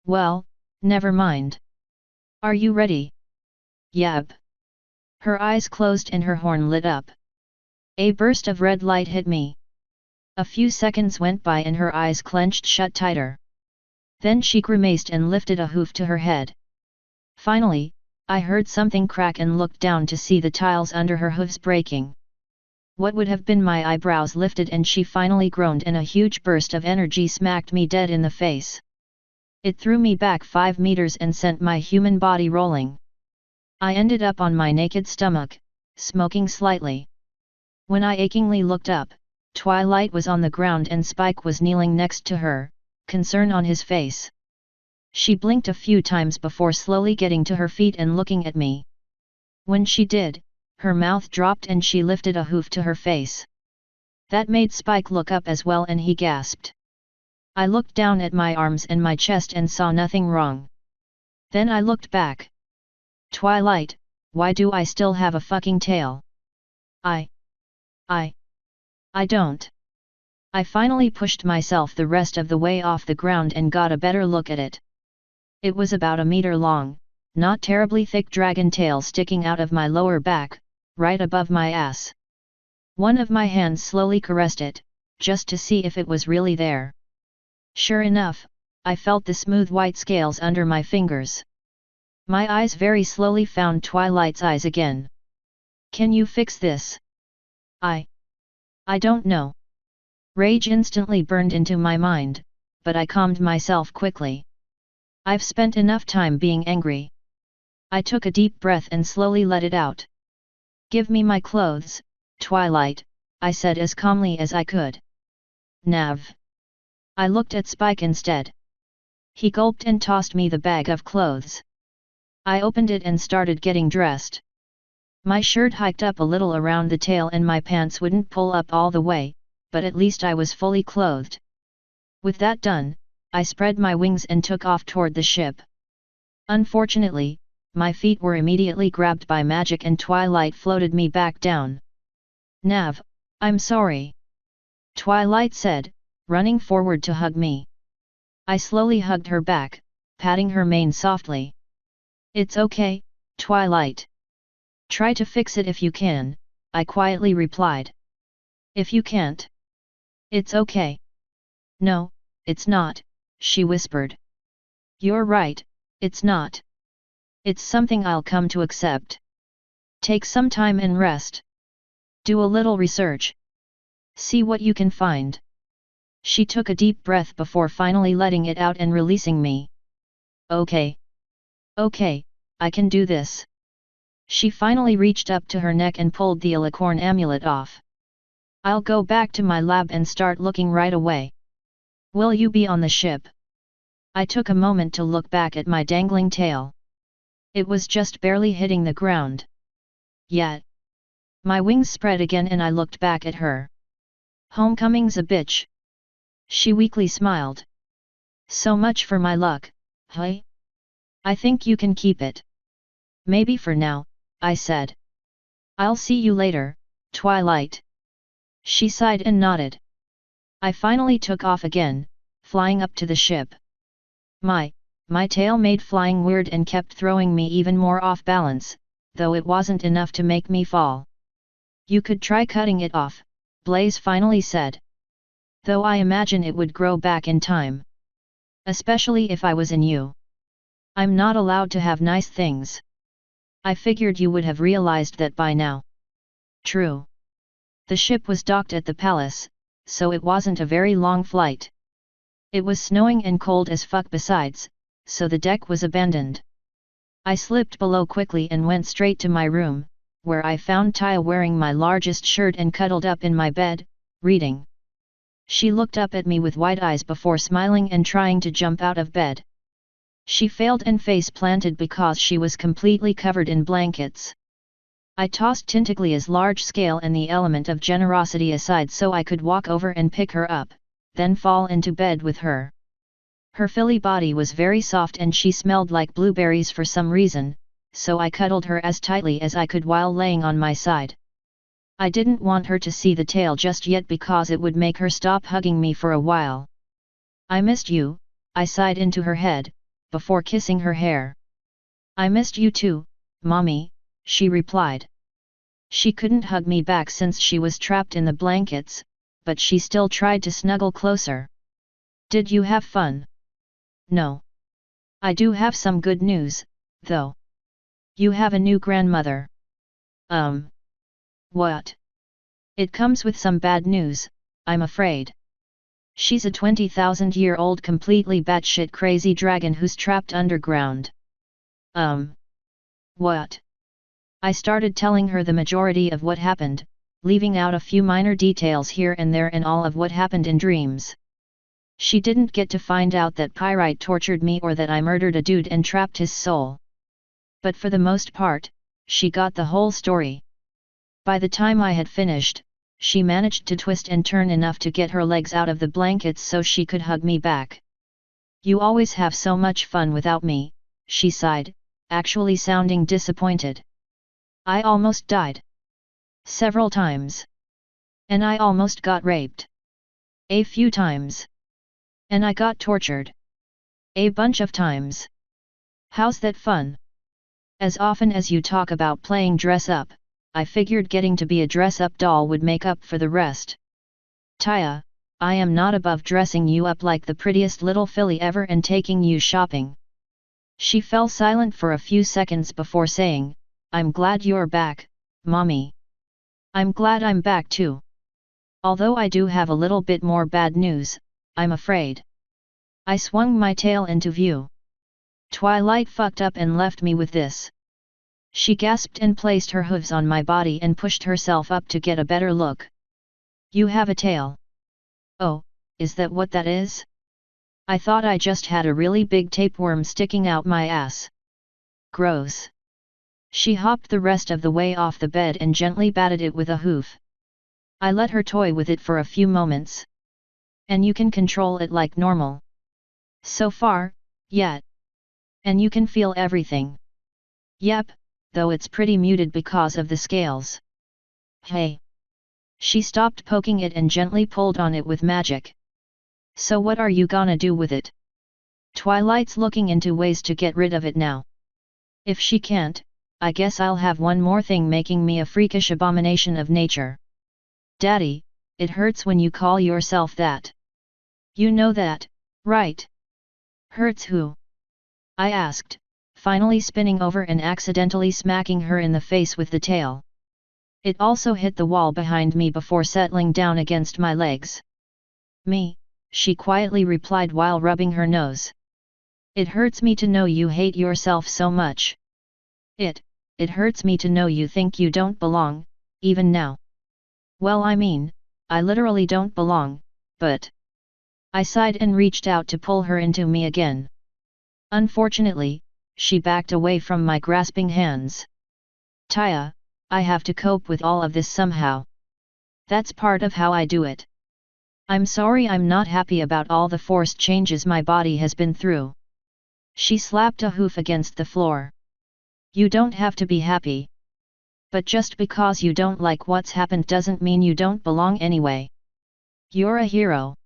Well, never mind. Are you ready? Yep. Her eyes closed and her horn lit up. A burst of red light hit me. A few seconds went by and her eyes clenched shut tighter. Then she grimaced and lifted a hoof to her head. Finally, I heard something crack and looked down to see the tiles under her hooves breaking. What would have been my eyebrows lifted and she finally groaned and a huge burst of energy smacked me dead in the face. It threw me back 5 meters and sent my human body rolling. I ended up on my naked stomach, smoking slightly. When I achingly looked up, Twilight was on the ground and Spike was kneeling next to her, concern on his face. She blinked a few times before slowly getting to her feet and looking at me. When she did, her mouth dropped and she lifted a hoof to her face. That made Spike look up as well and he gasped. I looked down at my arms and my chest and saw nothing wrong. Then I looked back. Twilight, why do I still have a fucking tail? I don't. I finally pushed myself the rest of the way off the ground and got a better look at it. It was about a meter long, not terribly thick dragon tail sticking out of my lower back, right above my ass. One of my hands slowly caressed it, just to see if it was really there. Sure enough, I felt the smooth white scales under my fingers. My eyes very slowly found Twilight's eyes again. Can you fix this? I don't know. Rage instantly burned into my mind, but I calmed myself quickly. I've spent enough time being angry. I took a deep breath and slowly let it out. Give me my clothes, Twilight, I said as calmly as I could. Nav. I looked at Spike instead. He gulped and tossed me the bag of clothes. I opened it and started getting dressed. My shirt hiked up a little around the tail and my pants wouldn't pull up all the way, but at least I was fully clothed. With that done, I spread my wings and took off toward the ship. Unfortunately, my feet were immediately grabbed by magic and Twilight floated me back down. Nav, I'm sorry. Twilight said, running forward to hug me. I slowly hugged her back, patting her mane softly. It's okay, Twilight. Try to fix it if you can, I quietly replied. If you can't. It's okay. No, it's not, she whispered. You're right, it's not. It's something I'll come to accept. Take some time and rest. Do a little research. See what you can find. She took a deep breath before finally letting it out and releasing me. Okay. Okay, I can do this. She finally reached up to her neck and pulled the alicorn amulet off. I'll go back to my lab and start looking right away. Will you be on the ship? I took a moment to look back at my dangling tail. It was just barely hitting the ground. Yet. My wings spread again and I looked back at her. Homecoming's a bitch. She weakly smiled. So much for my luck, huh? I think you can keep it. Maybe for now, I said. I'll see you later, Twilight. She sighed and nodded. I finally took off again, flying up to the ship. My tail made flying weird and kept throwing me even more off balance, though it wasn't enough to make me fall. You could try cutting it off, Blaze finally said. Though I imagine it would grow back in time. Especially if I was in you. I'm not allowed to have nice things. I figured you would have realized that by now. True. The ship was docked at the palace, so it wasn't a very long flight. It was snowing and cold as fuck besides, so the deck was abandoned. I slipped below quickly and went straight to my room, where I found Taya wearing my largest shirt and cuddled up in my bed, reading. She looked up at me with wide eyes before smiling and trying to jump out of bed. She failed and face planted because she was completely covered in blankets. I tossed Tintiglia's large scale and the element of generosity aside so I could walk over and pick her up, then fall into bed with her. Her filly body was very soft and she smelled like blueberries for some reason, so I cuddled her as tightly as I could while laying on my side. I didn't want her to see the tail just yet because it would make her stop hugging me for a while. I missed you, I sighed into her head, before kissing her hair. I missed you too, Mommy, she replied. She couldn't hug me back since she was trapped in the blankets, but she still tried to snuggle closer. Did you have fun? No. I do have some good news, though. You have a new grandmother. What? It comes with some bad news, I'm afraid. She's a 20,000-year-old completely batshit crazy dragon who's trapped underground. What? I started telling her the majority of what happened, leaving out a few minor details here and there and all of what happened in dreams. She didn't get to find out that Pyrite tortured me or that I murdered a dude and trapped his soul. But for the most part, she got the whole story. By the time I had finished, she managed to twist and turn enough to get her legs out of the blankets so she could hug me back. You always have so much fun without me, she sighed, actually sounding disappointed. I almost died. Several times. And I almost got raped. A few times. And I got tortured. A bunch of times. How's that fun? As often as you talk about playing dress up, I figured getting to be a dress-up doll would make up for the rest. Taya, I am not above dressing you up like the prettiest little filly ever and taking you shopping. She fell silent for a few seconds before saying, I'm glad you're back, Mommy. I'm glad I'm back too. Although I do have a little bit more bad news, I'm afraid. I swung my tail into view. Twilight fucked up and left me with this. She gasped and placed her hooves on my body and pushed herself up to get a better look. You have a tail. Oh, is that what that is? I thought I just had a really big tapeworm sticking out my ass. Gross. She hopped the rest of the way off the bed and gently batted it with a hoof. I let her toy with it for a few moments. And you can control it like normal. So far, yet. And you can feel everything. Yep, though it's pretty muted because of the scales. Hey. She stopped poking it and gently pulled on it with magic. So what are you gonna do with it? Twilight's looking into ways to get rid of it now. If she can't, I guess I'll have one more thing making me a freakish abomination of nature. Daddy, it hurts when you call yourself that. You know that, right? Hurts who? I asked, finally spinning over and accidentally smacking her in the face with the tail. It also hit the wall behind me before settling down against my legs. Me, she quietly replied while rubbing her nose. It hurts me to know you hate yourself so much. It hurts me to know you think you don't belong, even now. Well, I mean, I literally don't belong, but... I sighed and reached out to pull her into me again. Unfortunately, she backed away from my grasping hands. Taya, I have to cope with all of this somehow. That's part of how I do it. I'm sorry I'm not happy about all the forced changes my body has been through. She slapped a hoof against the floor. You don't have to be happy. But just because you don't like what's happened doesn't mean you don't belong anyway. You're a hero.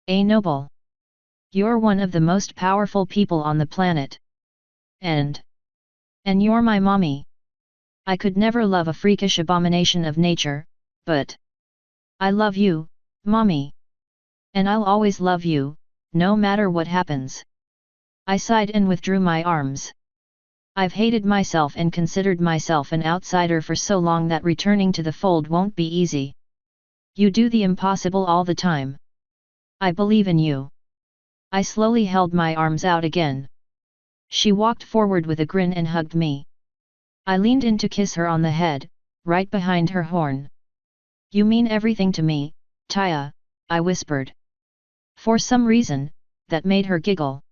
A noble. You're one of the most powerful people on the planet. And you're my mommy. I could never love a freakish abomination of nature, but I love you, Mommy. And I'll always love you, no matter what happens. I sighed and withdrew my arms. I've hated myself and considered myself an outsider for so long that returning to the fold won't be easy. You do the impossible all the time. I believe in you. I slowly held my arms out again. She walked forward with a grin and hugged me. I leaned in to kiss her on the head, right behind her horn. You mean everything to me, Taya, I whispered. For some reason, that made her giggle.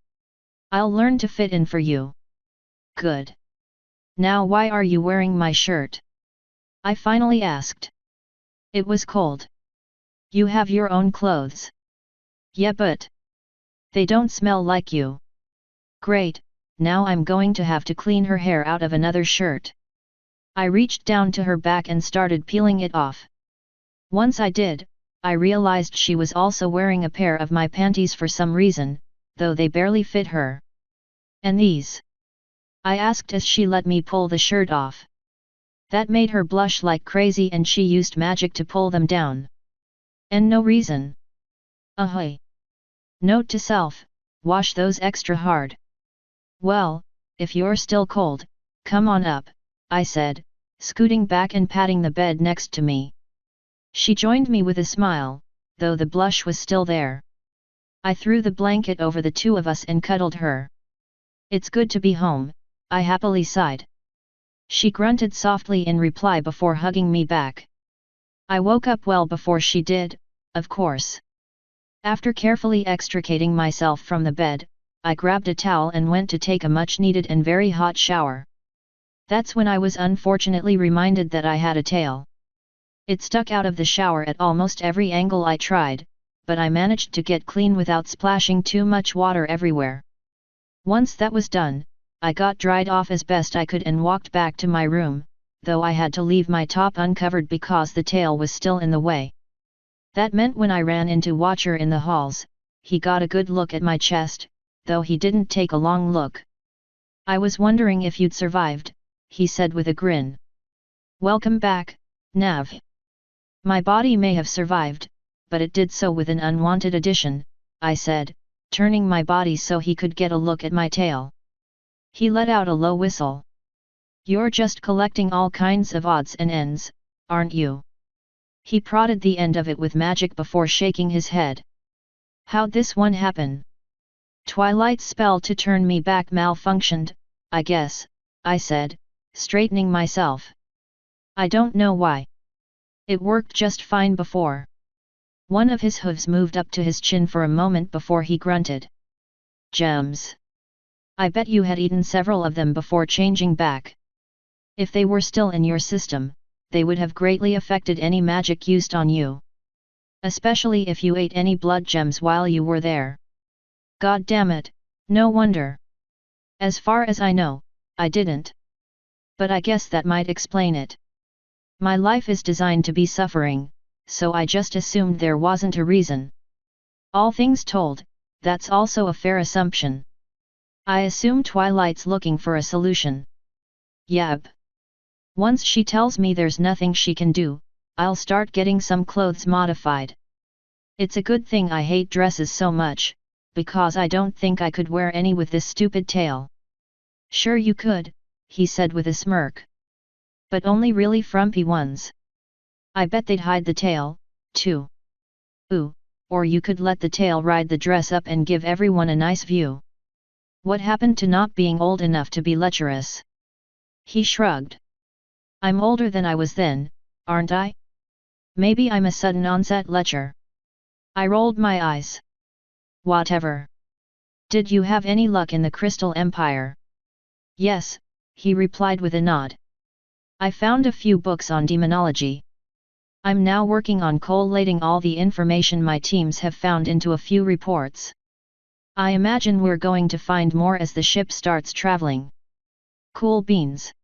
I'll learn to fit in for you. Good. Now why are you wearing my shirt? I finally asked. It was cold. You have your own clothes. Yeah, but they don't smell like you. Great, now I'm going to have to clean her hair out of another shirt. I reached down to her back and started peeling it off. Once I did, I realized she was also wearing a pair of my panties for some reason, though they barely fit her. And these? I asked as she let me pull the shirt off. That made her blush like crazy and she used magic to pull them down. And no reason. Ahoy! Note to self, wash those extra hard. Well, if you're still cold, come on up, I said, scooting back and patting the bed next to me. She joined me with a smile, though the blush was still there. I threw the blanket over the two of us and cuddled her. It's good to be home, I happily sighed. She grunted softly in reply before hugging me back. I woke up well before she did, of course. After carefully extricating myself from the bed, I grabbed a towel and went to take a much-needed and very hot shower. That's when I was unfortunately reminded that I had a tail. It stuck out of the shower at almost every angle I tried, but I managed to get clean without splashing too much water everywhere. Once that was done, I got dried off as best I could and walked back to my room, though I had to leave my top uncovered because the tail was still in the way. That meant when I ran into Watcher in the halls, he got a good look at my chest, though he didn't take a long look. I was wondering if you'd survived, he said with a grin. Welcome back, Nav. My body may have survived, but it did so with an unwanted addition, I said, turning my body so he could get a look at my tail. He let out a low whistle. You're just collecting all kinds of odds and ends, aren't you? He prodded the end of it with magic before shaking his head. How'd this one happen? Twilight's spell to turn me back malfunctioned, I guess, I said, straightening myself. I don't know why. It worked just fine before. One of his hooves moved up to his chin for a moment before he grunted. Gems. I bet you had eaten several of them before changing back. If they were still in your system, they would have greatly affected any magic used on you. Especially if you ate any blood gems while you were there. God damn it, no wonder. As far as I know, I didn't. But I guess that might explain it. My life is designed to be suffering, so I just assumed there wasn't a reason. All things told, that's also a fair assumption. I assume Twilight's looking for a solution. Yep. Once she tells me there's nothing she can do, I'll start getting some clothes modified. It's a good thing I hate dresses so much, because I don't think I could wear any with this stupid tail. Sure you could, he said with a smirk. But only really frumpy ones. I bet they'd hide the tail, too. Ooh, or you could let the tail ride the dress up and give everyone a nice view. What happened to not being old enough to be lecherous? He shrugged. I'm older than I was then, aren't I? Maybe I'm a sudden onset lecher. I rolled my eyes. Whatever. Did you have any luck in the Crystal Empire? Yes, he replied with a nod. I found a few books on demonology. I'm now working on collating all the information my teams have found into a few reports. I imagine we're going to find more as the ship starts traveling. Cool beans.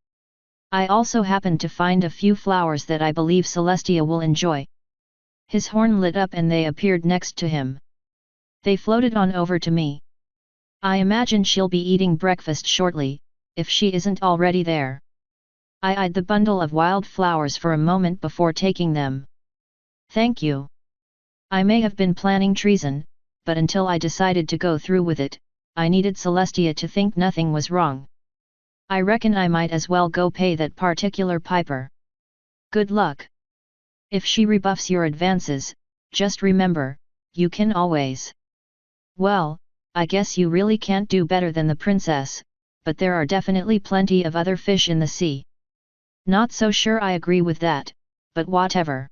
I also happened to find a few flowers that I believe Celestia will enjoy. His horn lit up and they appeared next to him. They floated on over to me. I imagine she'll be eating breakfast shortly, if she isn't already there. I eyed the bundle of wild flowers for a moment before taking them. Thank you. I may have been planning treason, but until I decided to go through with it, I needed Celestia to think nothing was wrong. I reckon I might as well go pay that particular piper. Good luck. If she rebuffs your advances, just remember, you can always. Well, I guess you really can't do better than the princess, but there are definitely plenty of other fish in the sea. Not so sure I agree with that, but whatever.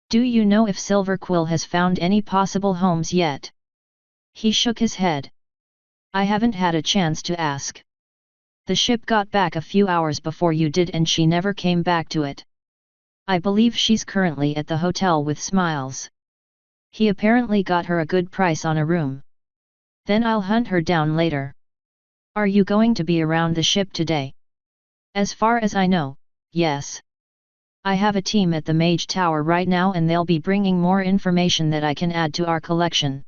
Do you know if Silverquill has found any possible homes yet? He shook his head. I haven't had a chance to ask. The ship got back a few hours before you did and she never came back to it. I believe she's currently at the hotel with Smiles. He apparently got her a good price on a room. Then I'll hunt her down later. Are you going to be around the ship today? As far as I know, yes. I have a team at the Mage Tower right now and they'll be bringing more information that I can add to our collection.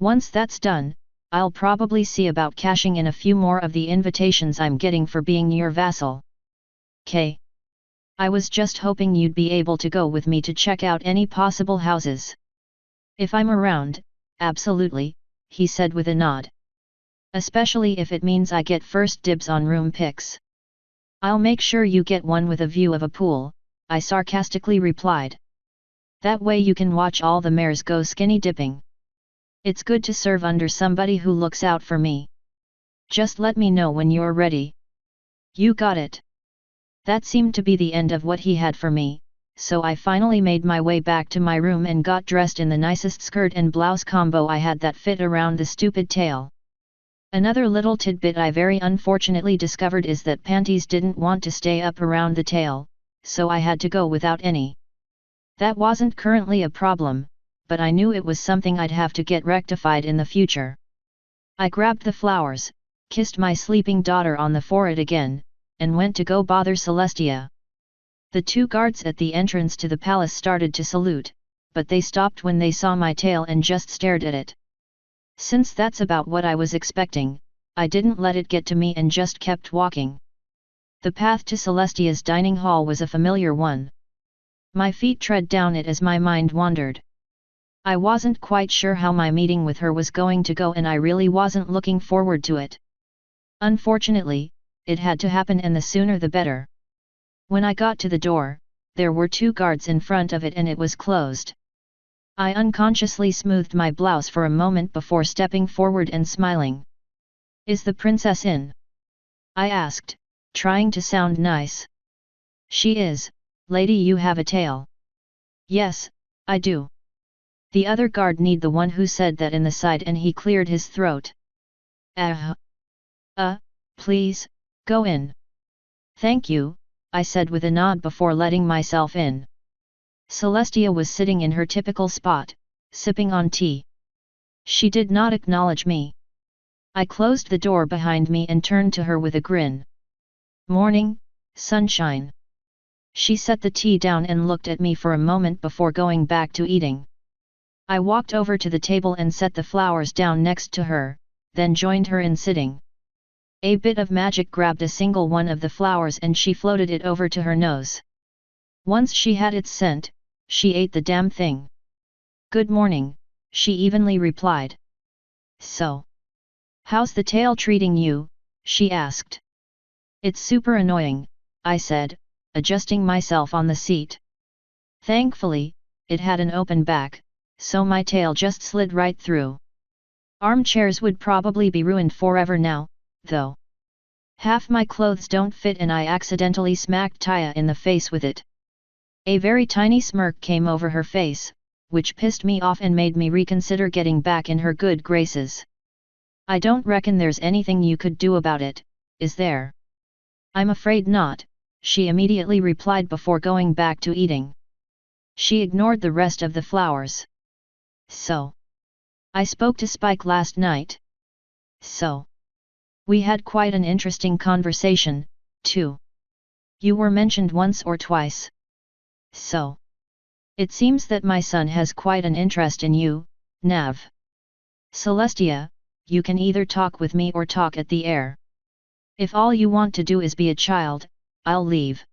Once that's done, I'll probably see about cashing in a few more of the invitations I'm getting for being your vassal. K. I was just hoping you'd be able to go with me to check out any possible houses. If I'm around, absolutely, he said with a nod. Especially if it means I get first dibs on room picks. I'll make sure you get one with a view of a pool, I sarcastically replied. That way you can watch all the mares go skinny dipping. It's good to serve under somebody who looks out for me. Just let me know when you're ready. You got it. That seemed to be the end of what he had for me, so I finally made my way back to my room and got dressed in the nicest skirt and blouse combo I had that fit around the stupid tail. Another little tidbit I very unfortunately discovered is that panties didn't want to stay up around the tail, so I had to go without any. That wasn't currently a problem, but I knew it was something I'd have to get rectified in the future. I grabbed the flowers, kissed my sleeping daughter on the forehead again, and went to go bother Celestia. The two guards at the entrance to the palace started to salute, but they stopped when they saw my tail and just stared at it. Since that's about what I was expecting, I didn't let it get to me and just kept walking. The path to Celestia's dining hall was a familiar one. My feet tread down it as my mind wandered. I wasn't quite sure how my meeting with her was going to go, and I really wasn't looking forward to it. Unfortunately, it had to happen, and the sooner the better. When I got to the door, there were 2 guards in front of it and it was closed. I unconsciously smoothed my blouse for a moment before stepping forward and smiling. "Is the princess in?" I asked, trying to sound nice. "She is, lady. You have a tail." "Yes, I do." The other guard need the one who said that in the side, and he cleared his throat. Please, go in." "Thank you," I said with a nod before letting myself in. Celestia was sitting in her typical spot, sipping on tea. She did not acknowledge me. I closed the door behind me and turned to her with a grin. "Morning, sunshine." She set the tea down and looked at me for a moment before going back to eating. I walked over to the table and set the flowers down next to her, then joined her in sitting. A bit of magic grabbed a single one of the flowers and she floated it over to her nose. Once she had its scent, she ate the damn thing. "Good morning," she evenly replied. "So, how's the tail treating you?" she asked. "It's super annoying," I said, adjusting myself on the seat. Thankfully, it had an open back, so my tail just slid right through. Armchairs would probably be ruined forever now, though. Half my clothes don't fit and I accidentally smacked Taya in the face with it. A very tiny smirk came over her face, which pissed me off and made me reconsider getting back in her good graces. "I don't reckon there's anything you could do about it, is there?" "I'm afraid not," she immediately replied before going back to eating. She ignored the rest of the flowers. "So, I spoke to Spike last night." "So, we had quite an interesting conversation, too. You were mentioned once or twice." "So, it seems that my son has quite an interest in you, Nav. Celestia, you can either talk with me or talk at the air. If all you want to do is be a child, I'll leave.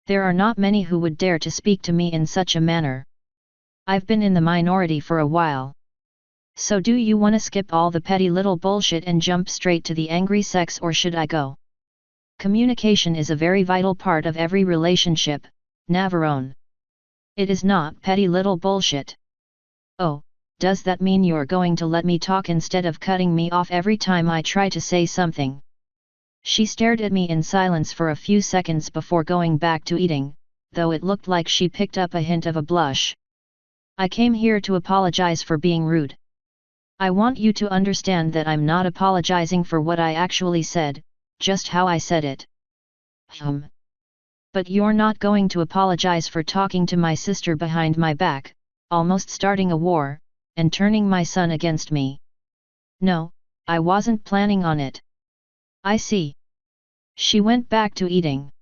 There are not many who would dare to speak to me in such a manner. I've been in the minority for a while. So do you want to skip all the petty little bullshit and jump straight to the angry sex, or should I go? Communication is a very vital part of every relationship, Navarone. It is not petty little bullshit." "Oh, does that mean you're going to let me talk instead of cutting me off every time I try to say something?" She stared at me in silence for a few seconds before going back to eating, though it looked like she picked up a hint of a blush. "I came here to apologize for being rude. I want you to understand that I'm not apologizing for what I actually said, just how I said it." "But you're not going to apologize for talking to my sister behind my back, almost starting a war, and turning my son against me?" "No, I wasn't planning on it." "I see." She went back to eating.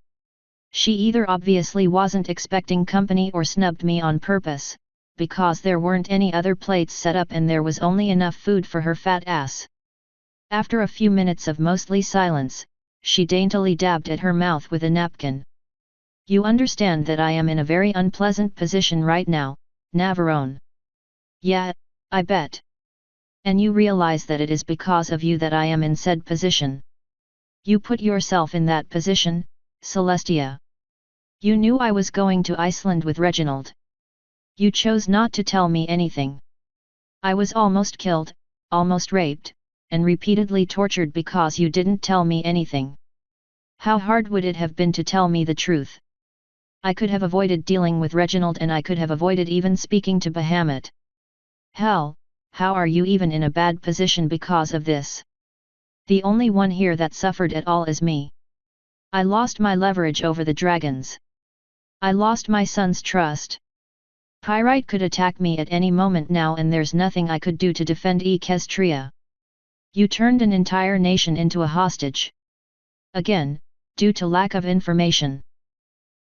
She either obviously wasn't expecting company or snubbed me on purpose, because there weren't any other plates set up and there was only enough food for her fat ass. After a few minutes of mostly silence, she daintily dabbed at her mouth with a napkin. "You understand that I am in a very unpleasant position right now, Navarone?" "Yeah, I bet. And you realize that it is because of you that I am in said position. You put yourself in that position, Celestia. You knew I was going to Iceland with Reginald. You chose not to tell me anything. I was almost killed, almost raped, and repeatedly tortured because you didn't tell me anything. How hard would it have been to tell me the truth? I could have avoided dealing with Reginald and I could have avoided even speaking to Bahamut. Hell, how are you even in a bad position because of this? The only one here that suffered at all is me. I lost my leverage over the dragons. I lost my son's trust. Pyrite could attack me at any moment now and there's nothing I could do to defend Equestria. You turned an entire nation into a hostage. Again, due to lack of information.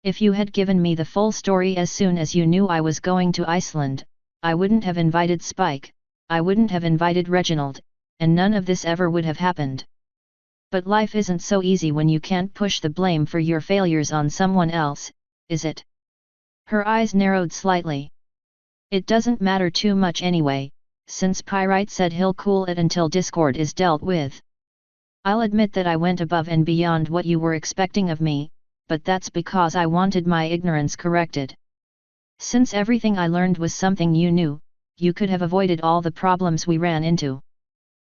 If you had given me the full story as soon as you knew I was going to Iceland, I wouldn't have invited Spike, I wouldn't have invited Reginald, and none of this ever would have happened. But life isn't so easy when you can't push the blame for your failures on someone else, is it? Her eyes narrowed slightly. It doesn't matter too much anyway, since Pyrite said he'll cool it until discord is dealt with. I'll admit that I went above and beyond what you were expecting of me, but that's because I wanted my ignorance corrected. Since everything I learned was something you knew, you could have avoided all the problems we ran into.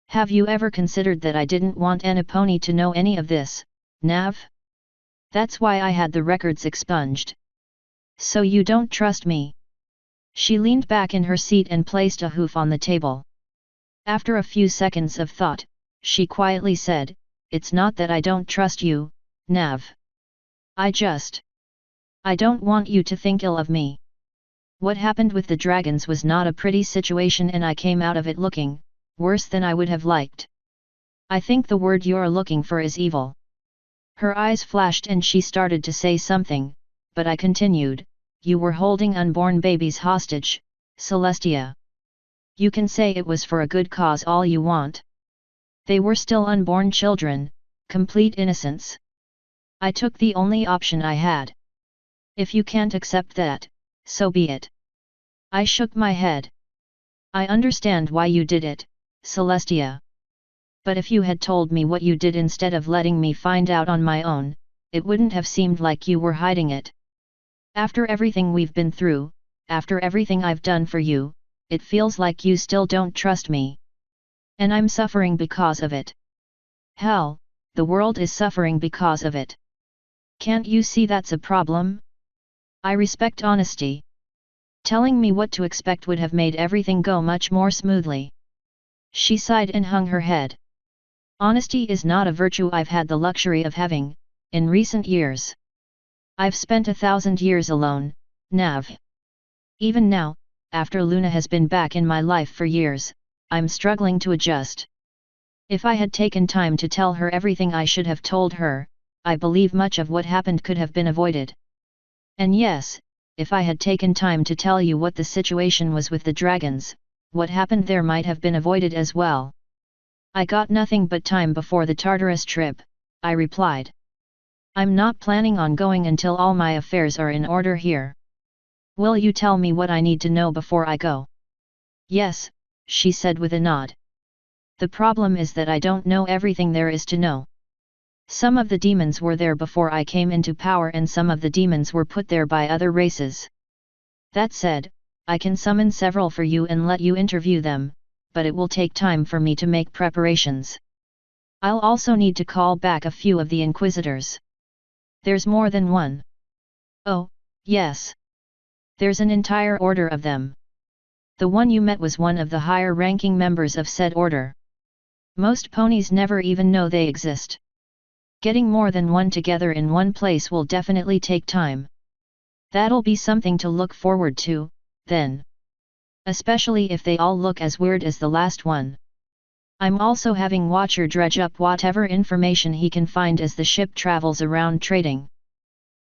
Have you ever considered that I didn't want Aniponi to know any of this, Nav? That's why I had the records expunged. So you don't trust me? She leaned back in her seat and placed a hoof on the table. After a few seconds of thought, she quietly said, "It's not that I don't trust you, Nav. I don't want you to think ill of me. What happened with the dragons was not a pretty situation and I came out of it looking worse than I would have liked. I think the word you're looking for is evil." Her eyes flashed and she started to say something, but I continued, "You were holding unborn babies hostage, Celestia. You can say it was for a good cause all you want. They were still unborn children, complete innocents. I took the only option I had. If you can't accept that, so be it." I shook my head. "I understand why you did it, Celestia. But if you had told me what you did instead of letting me find out on my own, it wouldn't have seemed like you were hiding it. After everything we've been through, after everything I've done for you, it feels like you still don't trust me. And I'm suffering because of it. Hell, the world is suffering because of it. Can't you see that's a problem? I respect honesty. Telling me what to expect would have made everything go much more smoothly." She sighed and hung her head. "Honesty is not a virtue I've had the luxury of having, in recent years. I've spent 1,000 years alone, Nav. Even now, after Luna has been back in my life for years, I'm struggling to adjust. If I had taken time to tell her everything I should have told her, I believe much of what happened could have been avoided. And yes, if I had taken time to tell you what the situation was with the dragons, what happened there might have been avoided as well." "I got nothing but time before the Tartarus trip," I replied. "I'm not planning on going until all my affairs are in order here. Will you tell me what I need to know before I go?" "Yes," she said with a nod. "The problem is that I don't know everything there is to know. Some of the demons were there before I came into power and some of the demons were put there by other races. That said, I can summon several for you and let you interview them, but it will take time for me to make preparations. I'll also need to call back a few of the inquisitors." "There's more than one?" "Oh, yes. There's an entire order of them. The one you met was one of the higher-ranking members of said order. Most ponies never even know they exist. Getting more than one together in one place will definitely take time. That'll be something to look forward to, then. Especially if they all look as weird as the last one. I'm also having Watcher dredge up whatever information he can find as the ship travels around trading.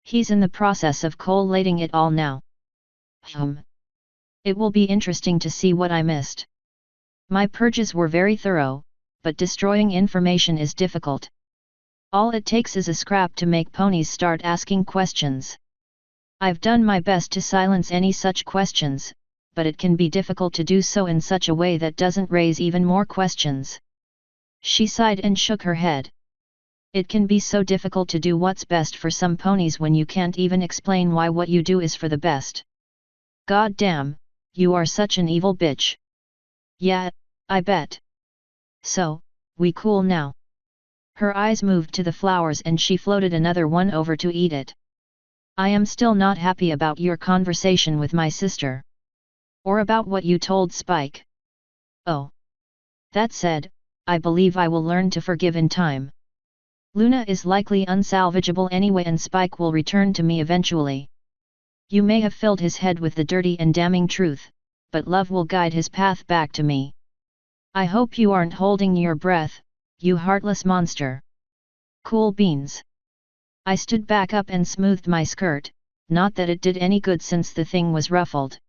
He's in the process of collating it all now. It will be interesting to see what I missed. My purges were very thorough, but destroying information is difficult. All it takes is a scrap to make ponies start asking questions. I've done my best to silence any such questions, but it can be difficult to do so in such a way that doesn't raise even more questions." She sighed and shook her head. "It can be so difficult to do what's best for some ponies when you can't even explain why what you do is for the best. God damn, you are such an evil bitch." "Yeah, I bet. So, we cool now?" Her eyes moved to the flowers and she floated another one over to eat it. "I am still not happy about your conversation with my sister. Or about what you told Spike. Oh. That said, I believe I will learn to forgive in time. Luna is likely unsalvageable anyway and Spike will return to me eventually. You may have filled his head with the dirty and damning truth, but love will guide his path back to me. I hope you aren't holding your breath, you heartless monster." Cool beans. I stood back up and smoothed my skirt, not that it did any good since the thing was ruffled.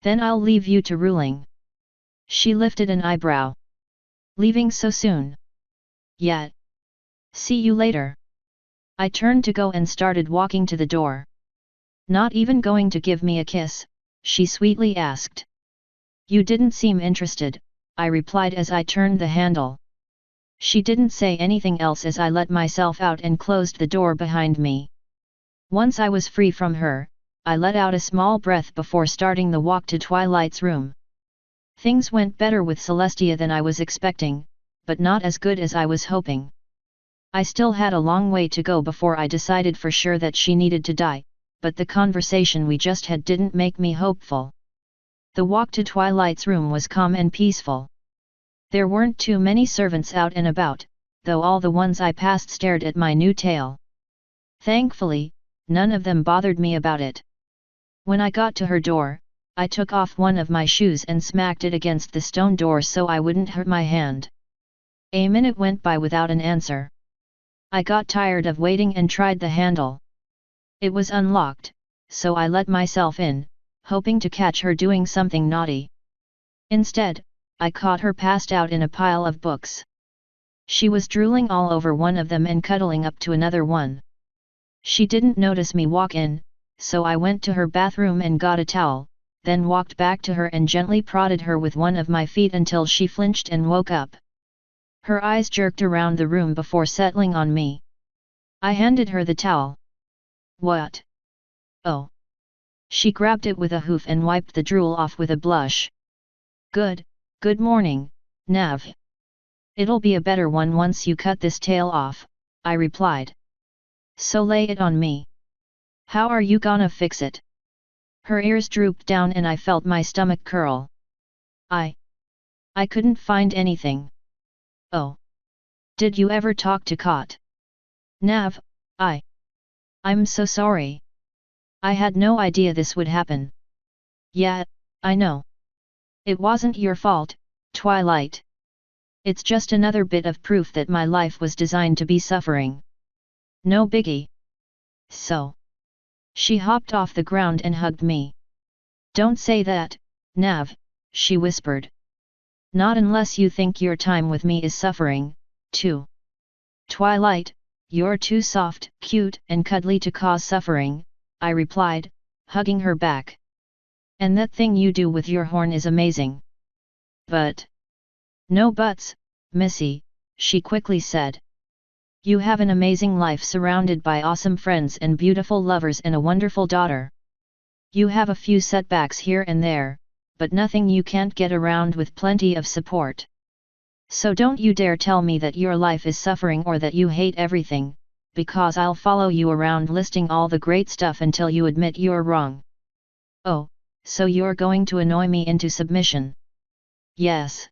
"Then I'll leave you to ruling." She lifted an eyebrow. "Leaving so soon?" "Yeah. See you later. I turned to go and started walking to the door. Not even going to give me a kiss, she sweetly asked. You didn't seem interested, I replied as I turned the handle. She didn't say anything else as I let myself out and closed the door behind me. Once I was free from her, I let out a small breath before starting the walk to Twilight's room. Things went better with Celestia than I was expecting, but not as good as I was hoping. I still had a long way to go before I decided for sure that she needed to die, but the conversation we just had didn't make me hopeful. The walk to Twilight's room was calm and peaceful. There weren't too many servants out and about, though all the ones I passed stared at my new tail. Thankfully, none of them bothered me about it. When I got to her door, I took off one of my shoes and smacked it against the stone door so I wouldn't hurt my hand. A minute went by without an answer. I got tired of waiting and tried the handle. It was unlocked, so I let myself in, hoping to catch her doing something naughty. Instead, I caught her passed out in a pile of books. She was drooling all over one of them and cuddling up to another one. She didn't notice me walk in, so I went to her bathroom and got a towel, then walked back to her and gently prodded her with one of my feet until she flinched and woke up. Her eyes jerked around the room before settling on me. I handed her the towel. What? Oh. She grabbed it with a hoof and wiped the drool off with a blush. Good morning, Nav. It'll be a better one once you cut this tail off, I replied. So lay it on me. How are you gonna fix it? Her ears drooped down and I felt my stomach curl. I couldn't find anything. Oh. Did you ever talk to Kot? Nav, I'm so sorry. I had no idea this would happen. Yeah, I know. It wasn't your fault, Twilight. It's just another bit of proof that my life was designed to be suffering. No biggie. So. She hopped off the ground and hugged me. Don't say that, Nav, she whispered. Not unless you think your time with me is suffering, too. Twilight, you're too soft, cute, and cuddly to cause suffering, I replied, hugging her back. And that thing you do with your horn is amazing. But. No buts, Missy, she quickly said. You have an amazing life surrounded by awesome friends and beautiful lovers and a wonderful daughter. You have a few setbacks here and there, but nothing you can't get around with plenty of support. So don't you dare tell me that your life is suffering or that you hate everything, because I'll follow you around listing all the great stuff until you admit you're wrong. Oh, so you're going to annoy me into submission? Yes.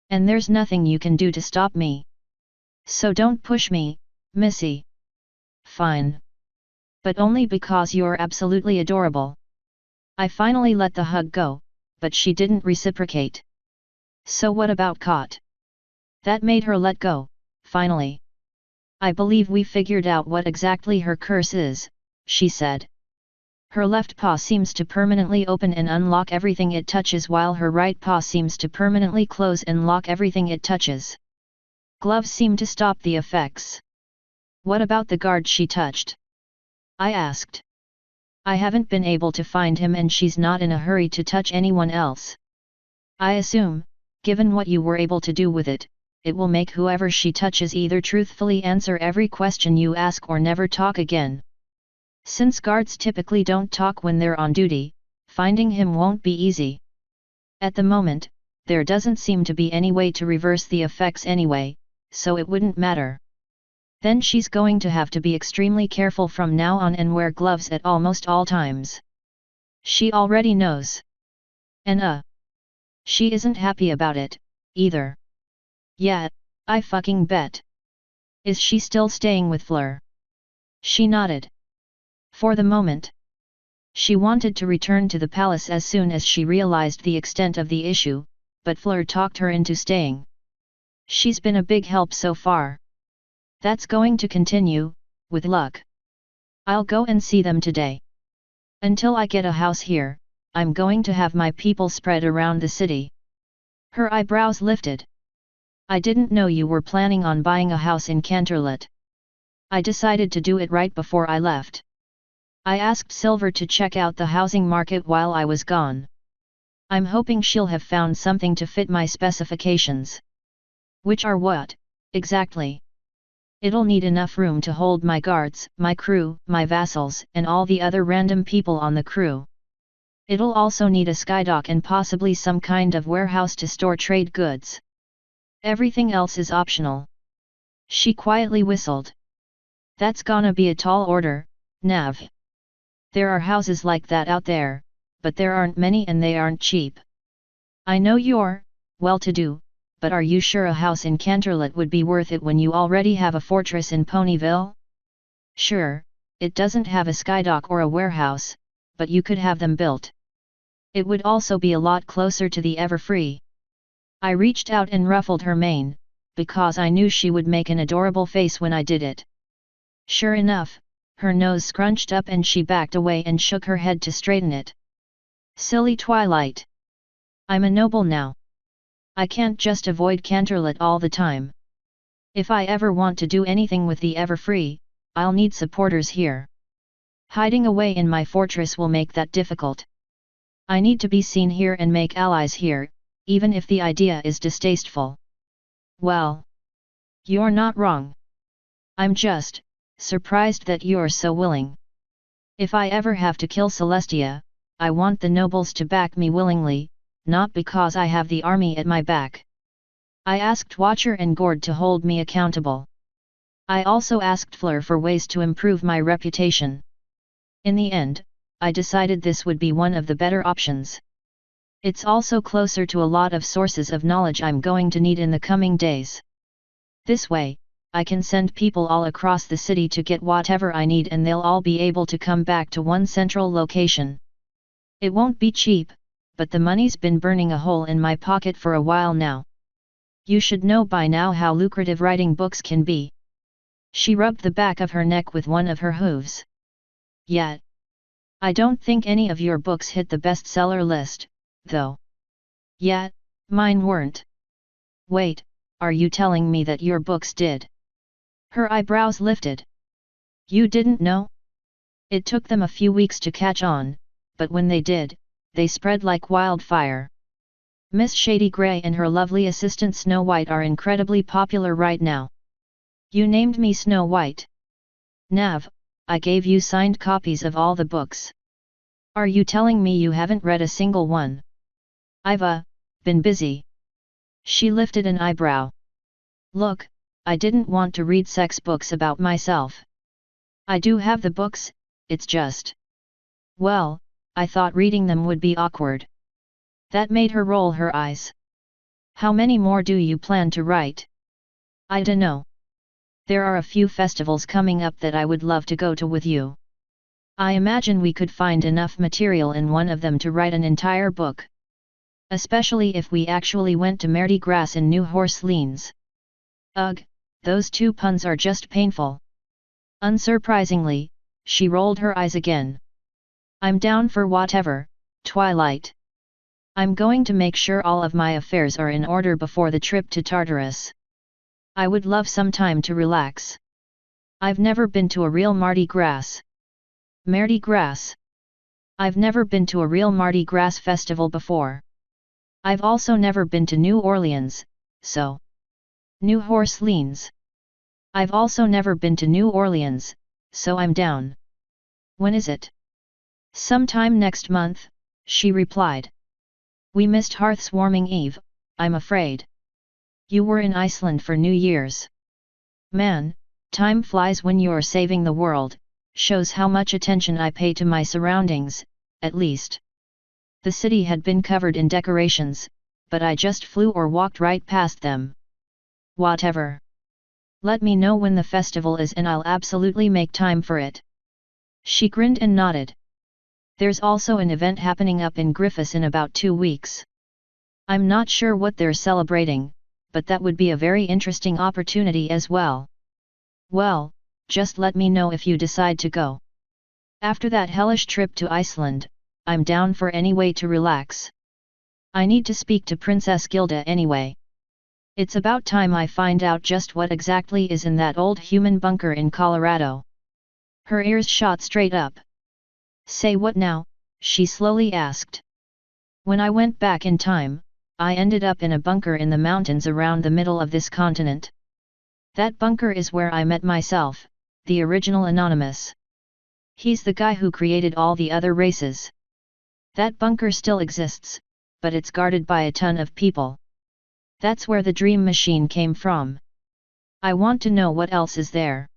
And there's nothing you can do to stop me. So don't push me, Missy. Fine. But only because you're absolutely adorable. I finally let the hug go, but she didn't reciprocate. So what about Kot? That made her let go, finally. I believe we figured out what exactly her curse is, she said. Her left paw seems to permanently open and unlock everything it touches while her right paw seems to permanently close and lock everything it touches. Gloves seem to stop the effects. What about the guard she touched? I asked. I haven't been able to find him and she's not in a hurry to touch anyone else. I assume, given what you were able to do with it, it will make whoever she touches either truthfully answer every question you ask or never talk again. Since guards typically don't talk when they're on duty, finding him won't be easy. At the moment, there doesn't seem to be any way to reverse the effects anyway, so it wouldn't matter. Then she's going to have to be extremely careful from now on and wear gloves at almost all times. She already knows. And she isn't happy about it, either. Yeah, I fucking bet. Is she still staying with Fleur? She nodded. For the moment. She wanted to return to the palace as soon as she realized the extent of the issue, but Fleur talked her into staying. She's been a big help so far. That's going to continue, with luck. I'll go and see them today. Until I get a house here, I'm going to have my people spread around the city. Her eyebrows lifted. I didn't know you were planning on buying a house in Canterlot. I decided to do it right before I left. I asked Silver to check out the housing market while I was gone. I'm hoping she'll have found something to fit my specifications. Which are what, exactly? It'll need enough room to hold my guards, my crew, my vassals, and all the other random people on the crew. It'll also need a skydock and possibly some kind of warehouse to store trade goods. Everything else is optional. She quietly whistled. That's gonna be a tall order, Nav. There are houses like that out there, but there aren't many and they aren't cheap. I know you're well-to-do, but are you sure a house in Canterlot would be worth it when you already have a fortress in Ponyville? Sure, it doesn't have a skydock or a warehouse, but you could have them built. It would also be a lot closer to the Everfree. I reached out and ruffled her mane, because I knew she would make an adorable face when I did it. Sure enough, her nose scrunched up and she backed away and shook her head to straighten it. Silly Twilight. I'm a noble now. I can't just avoid Canterlot all the time. If I ever want to do anything with the Everfree, I'll need supporters here. Hiding away in my fortress will make that difficult. I need to be seen here and make allies here, even if the idea is distasteful. Well, you're not wrong. I'm just surprised that you're so willing. If I ever have to kill Celestia, I want the nobles to back me willingly, not because I have the army at my back. I asked Watcher and Gord to hold me accountable. I also asked Fleur for ways to improve my reputation. In the end, I decided this would be one of the better options. It's also closer to a lot of sources of knowledge I'm going to need in the coming days. This way, I can send people all across the city to get whatever I need and they'll all be able to come back to one central location. It won't be cheap, but the money's been burning a hole in my pocket for a while now. You should know by now how lucrative writing books can be. She rubbed the back of her neck with one of her hooves. Yet. I don't think any of your books hit the bestseller list, though. Yet, mine weren't. Wait, are you telling me that your books did? Her eyebrows lifted. You didn't know? It took them a few weeks to catch on, but when they did, they spread like wildfire. Miss Shady Grey and her lovely assistant Snow White are incredibly popular right now. You named me Snow White. Nav, I gave you signed copies of all the books. Are you telling me you haven't read a single one? I've been busy. She lifted an eyebrow. Look, I didn't want to read sex books about myself. I do have the books, it's just. Well, I thought reading them would be awkward. That made her roll her eyes. How many more do you plan to write? I dunno. There are a few festivals coming up that I would love to go to with you. I imagine we could find enough material in one of them to write an entire book. Especially if we actually went to Mardi Gras in New Orleans. Ugh, those two puns are just painful. Unsurprisingly, she rolled her eyes again. I'm down for whatever, Twilight. I'm going to make sure all of my affairs are in order before the trip to Tartarus. I would love some time to relax. I've never been to a real Mardi Gras. Mardi Gras. I've never been to a real Mardi Gras festival before. I've also never been to New Orleans, so. New Orleans. I've also never been to New Orleans, so I'm down. When is it? Sometime next month, she replied. We missed Hearth's warming eve, I'm afraid. You were in Iceland for New Year's. Man, time flies when you're saving the world, shows how much attention I pay to my surroundings, at least. The city had been covered in decorations, but I just flew or walked right past them. Whatever. Let me know when the festival is and I'll absolutely make time for it. She grinned and nodded. There's also an event happening up in Griffiths in about 2 weeks. I'm not sure what they're celebrating, but that would be a very interesting opportunity as well. Well, just let me know if you decide to go. After that hellish trip to Iceland, I'm down for any way to relax. I need to speak to Princess Gilda anyway. It's about time I find out just what exactly is in that old human bunker in Colorado. Her ears shot straight up. Say what now? She slowly asked. When I went back in time, I ended up in a bunker in the mountains around the middle of this continent. That bunker is where I met myself, the original Anonymous. He's the guy who created all the other races. That bunker still exists, but it's guarded by a ton of people. That's where the dream machine came from. I want to know what else is there.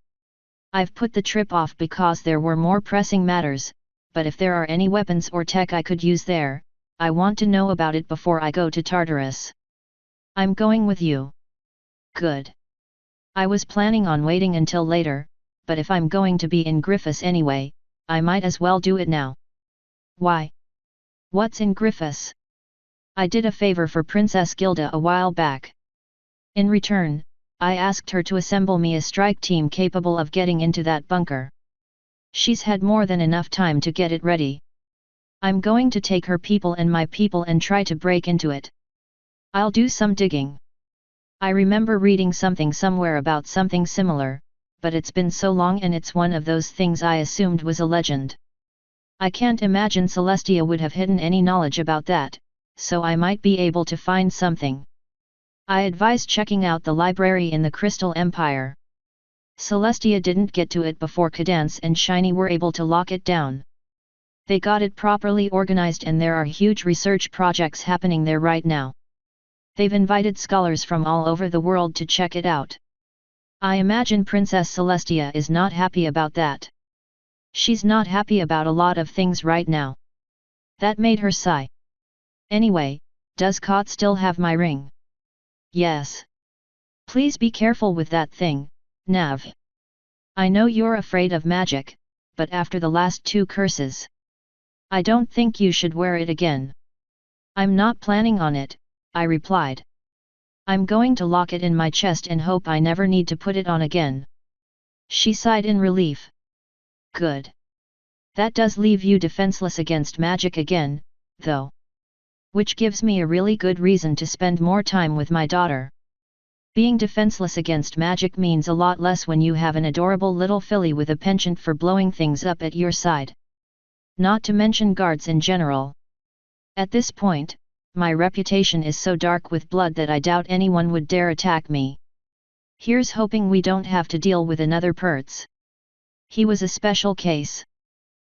I've put the trip off because there were more pressing matters, but if there are any weapons or tech I could use there, I want to know about it before I go to Tartarus. I'm going with you. Good. I was planning on waiting until later, but if I'm going to be in Griffiths anyway, I might as well do it now. Why? What's in Griffiths? I did a favor for Princess Gilda a while back. In return, I asked her to assemble me a strike team capable of getting into that bunker. She's had more than enough time to get it ready. I'm going to take her people and my people and try to break into it. I'll do some digging. I remember reading something somewhere about something similar, but it's been so long and it's one of those things I assumed was a legend. I can't imagine Celestia would have hidden any knowledge about that, so I might be able to find something. I advised checking out the library in the Crystal Empire. Celestia didn't get to it before Cadance and Shiny were able to lock it down. They got it properly organized and there are huge research projects happening there right now. They've invited scholars from all over the world to check it out. I imagine Princess Celestia is not happy about that. She's not happy about a lot of things right now. That made her sigh. Anyway, does Kot still have my ring? Yes. Please be careful with that thing, Nav. I know you're afraid of magic, but after the last 2 curses, I don't think you should wear it again. I'm not planning on it, I replied. I'm going to lock it in my chest and hope I never need to put it on again. She sighed in relief. Good. That does leave you defenseless against magic again, though. Which gives me a really good reason to spend more time with my daughter. Being defenseless against magic means a lot less when you have an adorable little filly with a penchant for blowing things up at your side. Not to mention guards in general. At this point, my reputation is so dark with blood that I doubt anyone would dare attack me. Here's hoping we don't have to deal with another Pertz. He was a special case.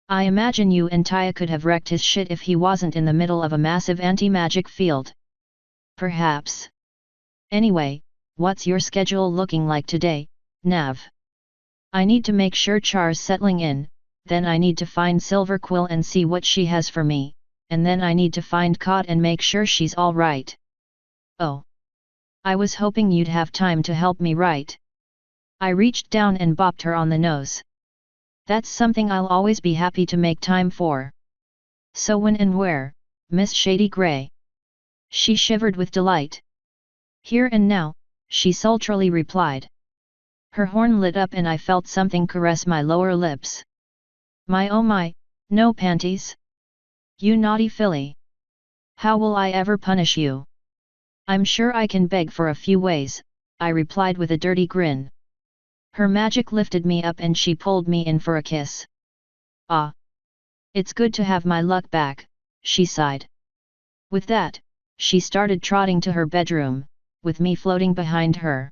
I imagine you and Taya could have wrecked his shit if he wasn't in the middle of a massive anti-magic field. Perhaps. Anyway, what's your schedule looking like today, Nav? I need to make sure Char's settling in, then I need to find Silver Quill and see what she has for me, and then I need to find Kot and make sure she's all right. Oh. I was hoping you'd have time to help me right. I reached down and bopped her on the nose. That's something I'll always be happy to make time for. So when and where, Miss Shady Grey? She shivered with delight. Here and now, she sultrily replied. Her horn lit up and I felt something caress my lower lips. My oh my, no panties? You naughty filly. How will I ever punish you? I'm sure I can beg for a few ways, I replied with a dirty grin. Her magic lifted me up and she pulled me in for a kiss. Ah! It's good to have my luck back, she sighed. With that, she started trotting to her bedroom, with me floating behind her.